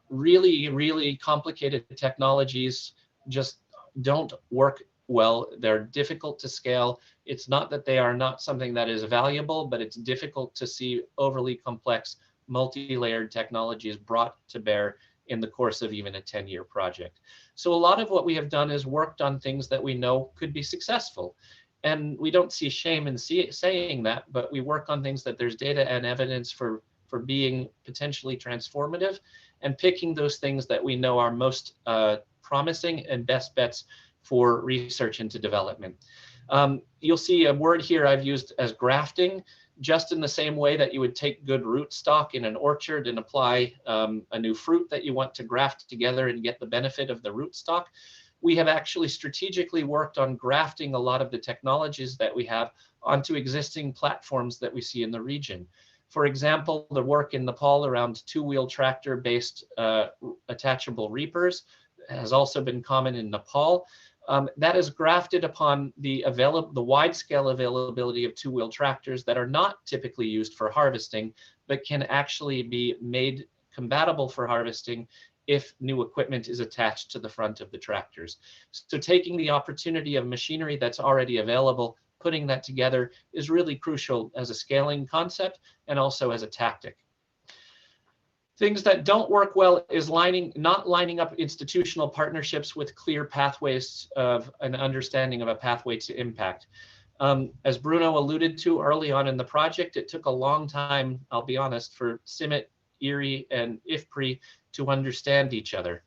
Really, really complicated technologies just don't work well. They're difficult to scale. It's not that they are not something that is valuable, but it's difficult to see overly complex, multi-layered technologies brought to bear in the course of even a 10-year project. So a lot of what we have done is worked on things that we know could be successful. And we don't see shame in saying that, but we work on things that there's data and evidence for being potentially transformative, and picking those things that we know are most promising and best bets for research into development. You'll see a word here I've used as grafting, just in the same way that you would take good rootstock in an orchard and apply a new fruit that you want to graft together and get the benefit of the rootstock. We have actually strategically worked on grafting a lot of the technologies that we have onto existing platforms that we see in the region. For example, the work in Nepal around two-wheel tractor-based attachable reapers has also been common in Nepal. That is grafted upon the wide-scale availability of two-wheel tractors that are not typically used for harvesting, but can actually be made compatible for harvesting if new equipment is attached to the front of the tractors. So taking the opportunity of machinery that's already available, putting that together is really crucial as a scaling concept and also as a tactic. Things that don't work well is not lining up institutional partnerships with clear pathways of an understanding of a pathway to impact. As Bruno alluded to early on in the project, it took a long time, I'll be honest, for CIMMYT, IRRI, and IFPRI to understand each other.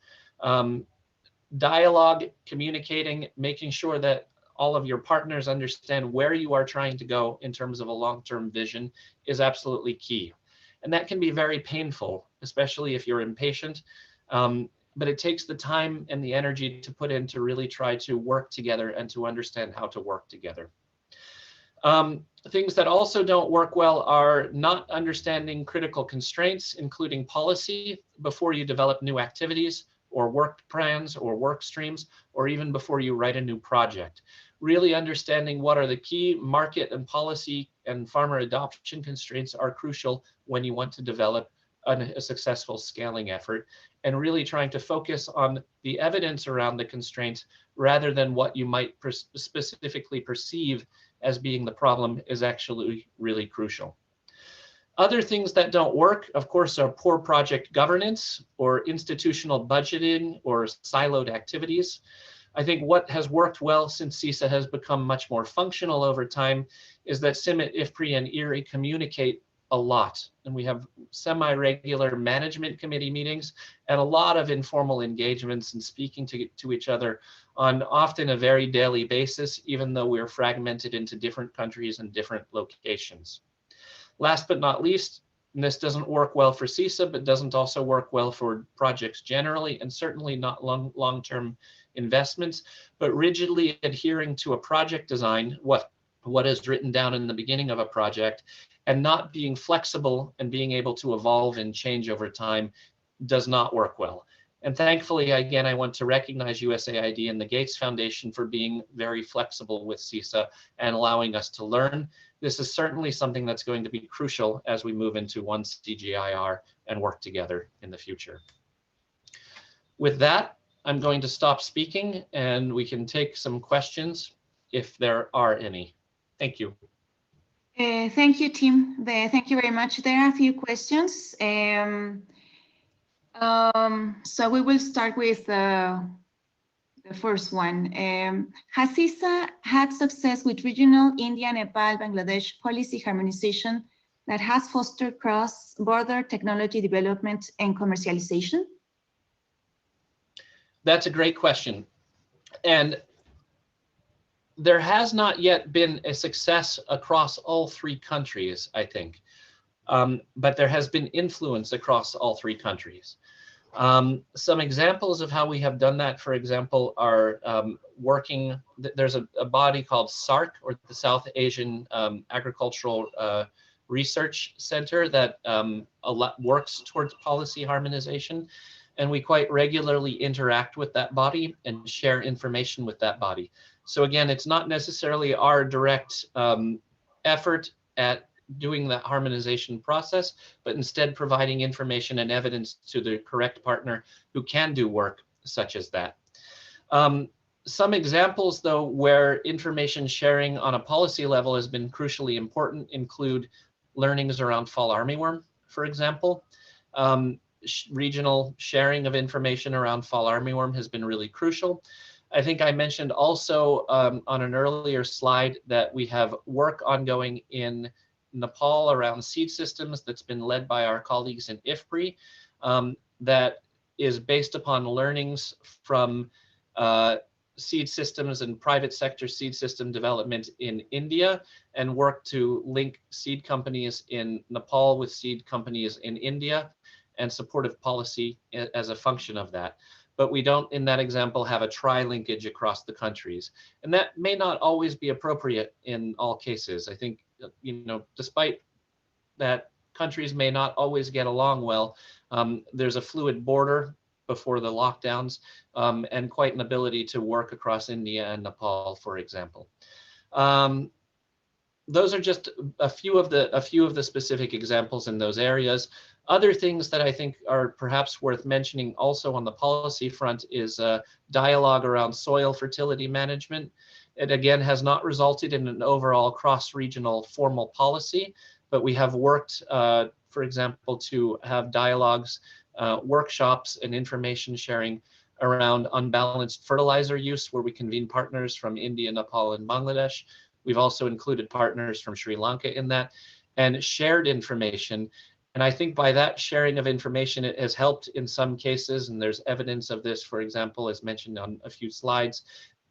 Dialogue, communicating, making sure that all of your partners understand where you are trying to go in terms of a long-term vision is absolutely key. And that can be very painful, especially if you're impatient. But it takes the time and the energy to put in to really try to work together and to understand how to work together. Things that also don't work well are not understanding critical constraints, including policy, before you develop new activities or work plans or work streams, or even before you write a new project. Really understanding what are the key market and policy and farmer adoption constraints are crucial when you want to develop a successful scaling effort, and really trying to focus on the evidence around the constraints rather than what you might specifically perceive as being the problem is actually really crucial. Other things that don't work, of course, are poor project governance or institutional budgeting or siloed activities. I think what has worked well since CISA has become much more functional over time is that CIMMYT, IFPRI, and IRRI communicate a lot. And we have semi-regular management committee meetings and a lot of informal engagements and speaking to each other on often a very daily basis, even though we're fragmented into different countries and different locations. Last but not least, and this doesn't work well for CISA, but doesn't also work well for projects generally, and certainly not long-term investments, but rigidly adhering to a project design, what is written down in the beginning of a project, and not being flexible and being able to evolve and change over time does not work well. And thankfully, again, I want to recognize USAID and the Gates Foundation for being very flexible with CISA and allowing us to learn. This is certainly something that's going to be crucial as we move into one CGIAR and work together in the future. With that, I'm going to stop speaking and we can take some questions if there are any. Thank you. Thank you, Tim. Thank you very much. There are a few questions. So we will start with the first one. Has CISA had success with regional India, Nepal, Bangladesh policy harmonization that has fostered cross-border technology development and commercialization? That's a great question. And there has not yet been a success across all three countries, I think. But there has been influence across all three countries. Some examples of how we have done that, for example, are there's a body called SARC, or the South Asian Agricultural Research Center, that works towards policy harmonization. And we quite regularly interact with that body and share information with that body. So again, it's not necessarily our direct effort at doing that harmonization process, but instead providing information and evidence to the correct partner who can do work such as that. Some examples, though, where information sharing on a policy level has been crucially important include learnings around fall armyworm, for example. Regional sharing of information around fall armyworm has been really crucial. I think I mentioned also on an earlier slide that we have work ongoing in Nepal around seed systems that's been led by our colleagues in IFPRI, that is based upon learnings from seed systems and private sector seed system development in India, and work to link seed companies in Nepal with seed companies in India and supportive policy as a function of that. But we don't, in that example, have a tri-linkage across the countries. And that may not always be appropriate in all cases. I think, despite that countries may not always get along well, there's a fluid border before the lockdowns, and quite an ability to work across India and Nepal, for example. Those are just a few of the specific examples in those areas. Other things that I think are perhaps worth mentioning also on the policy front is dialogue around soil fertility management. It again has not resulted in an overall cross-regional formal policy, but we have worked, for example, to have dialogues, workshops, and information sharing around unbalanced fertilizer use, where we convene partners from India, Nepal, and Bangladesh We've also included partners from Sri Lanka in that and shared information. And I think by that sharing of information, it has helped in some cases, and there's evidence of this, for example, as mentioned on a few slides,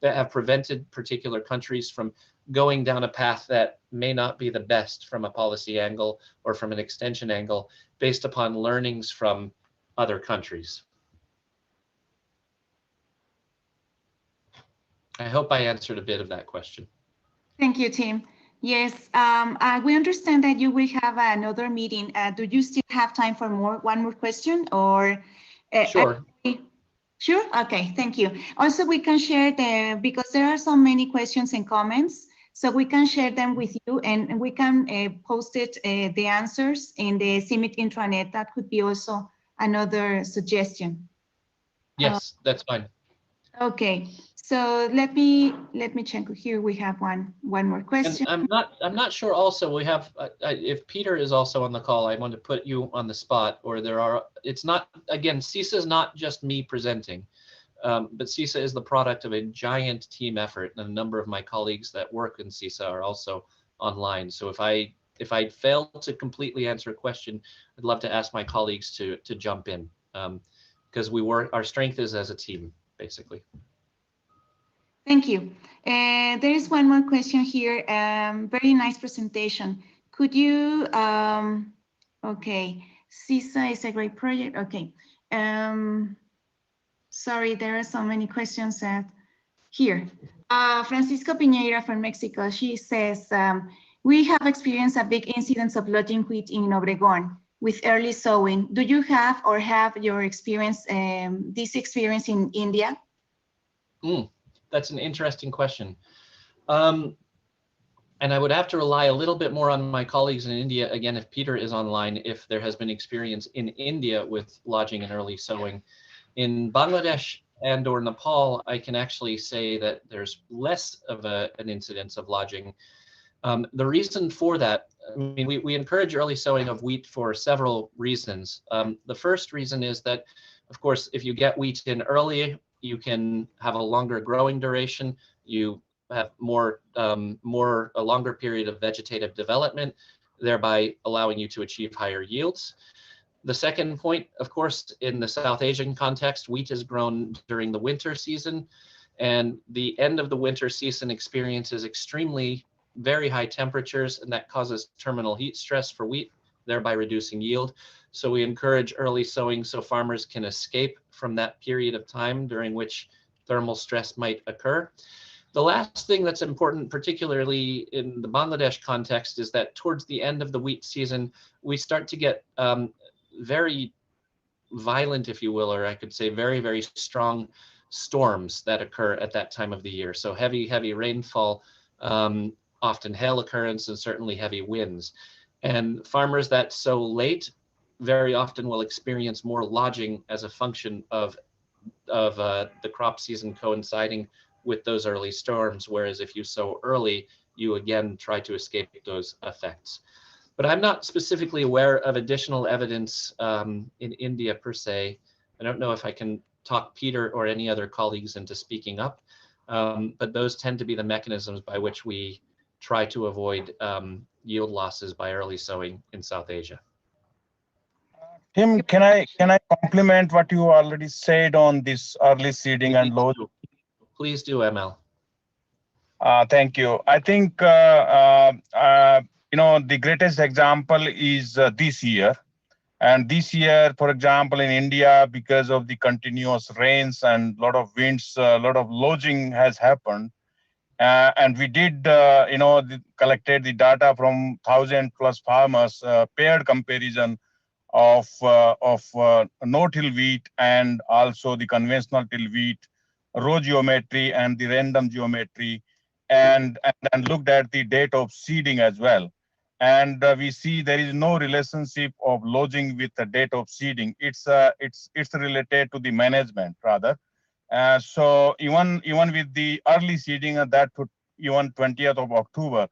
that have prevented particular countries from going down a path that may not be the best from a policy angle or from an extension angle based upon learnings from other countries. I hope I answered a bit of that question. Thank you, Tim. Yes, we understand that you will have another meeting. Do you still have time for one more question, or? Sure. Sure. Okay. Thank you. Also, we can share because there are so many questions and comments, so we can share them with you, and we can post it the answers in the CIMMYT intranet. That could be also another suggestion. Yes, that's fine. Okay. So let me check here. We have one more question. And I'm not sure. Also, we have if Peter is also on the call, I want to put you on the spot. Or there are. It's not, again, CISA is not just me presenting, but CISA is the product of a giant team effort, and a number of my colleagues that work in CISA are also online. So if I fail to completely answer a question, I'd love to ask my colleagues to jump in, because our strength is as a team, basically. Thank you. There is one more question here. Very nice presentation. Could you, okay, CISA is a great project. Okay. Sorry, there are so many questions here. Francisco Piñeira from Mexico, she says, we have experienced a big incidence of lodging wheat in Obregón with early sowing. Do you have or have your experience, this experience in India? That's an interesting question. And I would have to rely a little bit more on my colleagues in India, again, if Peter is online, if there has been experience in India with lodging and early sowing. In Bangladesh and or Nepal, I can actually say that there's less of an incidence of lodging. The reason for that, I mean, we encourage early sowing of wheat for several reasons. The first reason is that, of course, if you get wheat in early, you can have a longer growing duration. You have a longer period of vegetative development, thereby allowing you to achieve higher yields. The second point, of course, in the South Asian context, wheat is grown during the winter season, and the end of the winter season experiences very high temperatures, and that causes terminal heat stress for wheat, thereby reducing yield. So we encourage early sowing so farmers can escape from that period of time during which thermal stress might occur. The last thing that's important, particularly in the Bangladesh context, is that towards the end of the wheat season, we start to get very violent, if you will, or I could say very, very strong storms that occur at that time of the year. So heavy rainfall, often hail occurrence, and certainly heavy winds. And farmers that sow late very often will experience more lodging as a function of the crop season coinciding with those early storms, whereas if you sow early, you again try to escape those effects. But I'm not specifically aware of additional evidence in India per se. I don't know if I can talk Peter or any other colleagues into speaking up, but those tend to be the mechanisms by which we try to avoid yield losses by early sowing in South Asia. Tim, can I complement what you already said on this early seeding and low? Please do, ML. Thank you. I think the greatest example is this year. And this year, for example, in India, because of the continuous rains and a lot of winds, a lot of lodging has happened. And we did, collected the data from 1,000+ farmers, paired comparison of no-till wheat and also the conventional till wheat, row geometry and the random geometry, and looked at the date of seeding as well. And we see there is no relationship of lodging with the date of seeding. It's related to the management rather. So even with the early seeding, that would even 20th of October,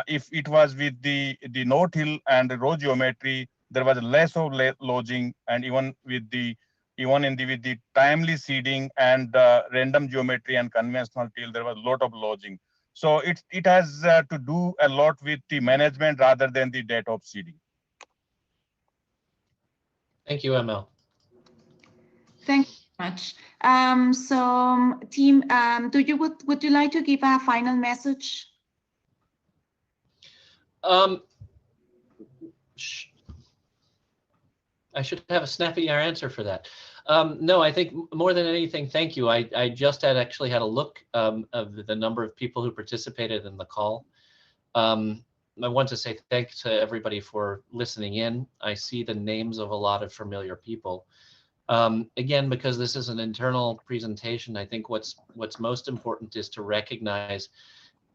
if it was with the no-till and the row geometry, there was less of lodging, and even with the timely seeding and random geometry and conventional till, there was a lot of lodging. So it has to do a lot with the management rather than the date of seeding. Thank you, ML. Thank you very much. So, team, would you like to give a final message? I should have a snappy answer for that. No, I think more than anything, thank you. I just actually had a look of the number of people who participated in the call. I want to say thanks to everybody for listening in. I see the names of a lot of familiar people. Again, because this is an internal presentation, I think what's most important is to recognize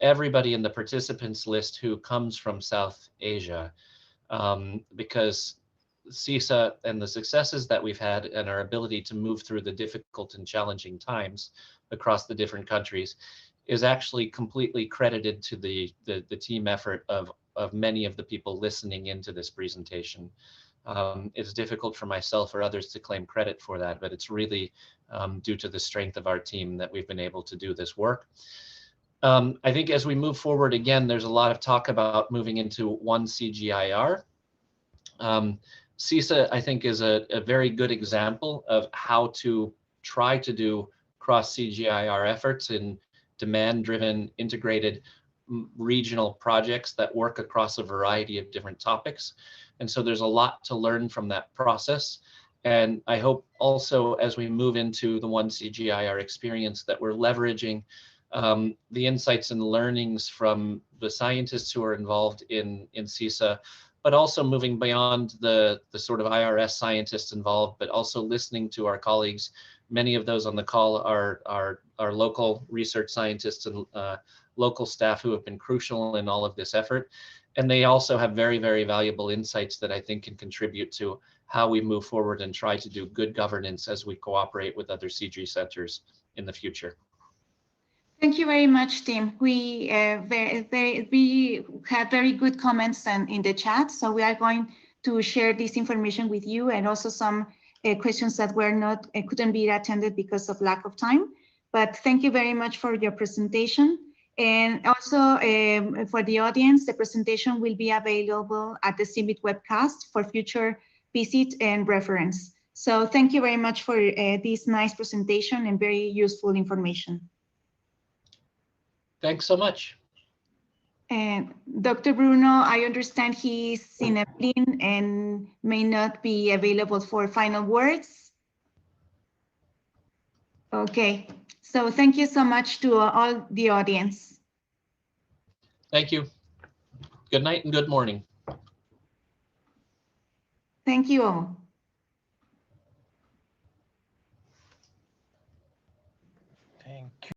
everybody in the participants list who comes from South Asia, because CISA and the successes that we've had and our ability to move through the difficult and challenging times across the different countries is actually completely credited to the team effort of many of the people listening into this presentation. It's difficult for myself or others to claim credit for that, but it's really due to the strength of our team that we've been able to do this work. I think as we move forward, again, there's a lot of talk about moving into one CGIAR. CISA, I think, is a very good example of how to try to do cross-CGIAR efforts in demand-driven, integrated regional projects that work across a variety of different topics. And so there's a lot to learn from that process. And I hope also as we move into the one CGIAR experience that we're leveraging the insights and learnings from the scientists who are involved in CISA, but also moving beyond the sort of IRS scientists involved, but also listening to our colleagues. Many of those on the call are local research scientists and local staff who have been crucial in all of this effort. And they also have very, very valuable insights that I think can contribute to how we move forward and try to do good governance as we cooperate with other CG centers in the future. Thank you very much, Tim. We had very good comments in the chat, so we are going to share this information with you, and also some questions that were not couldn't be attended because of lack of time. But thank you very much for your presentation, and also for the audience, the presentation will be available at the CIMMYT webcast for future visit and reference. So thank you very much for this nice presentation and very useful information. Thanks so much. And Dr. Bruno, I understand he's in a plane and may not be available for final words. Okay, so thank you so much to all the audience. Thank you. Good night and good morning. Thank you all. Thank you.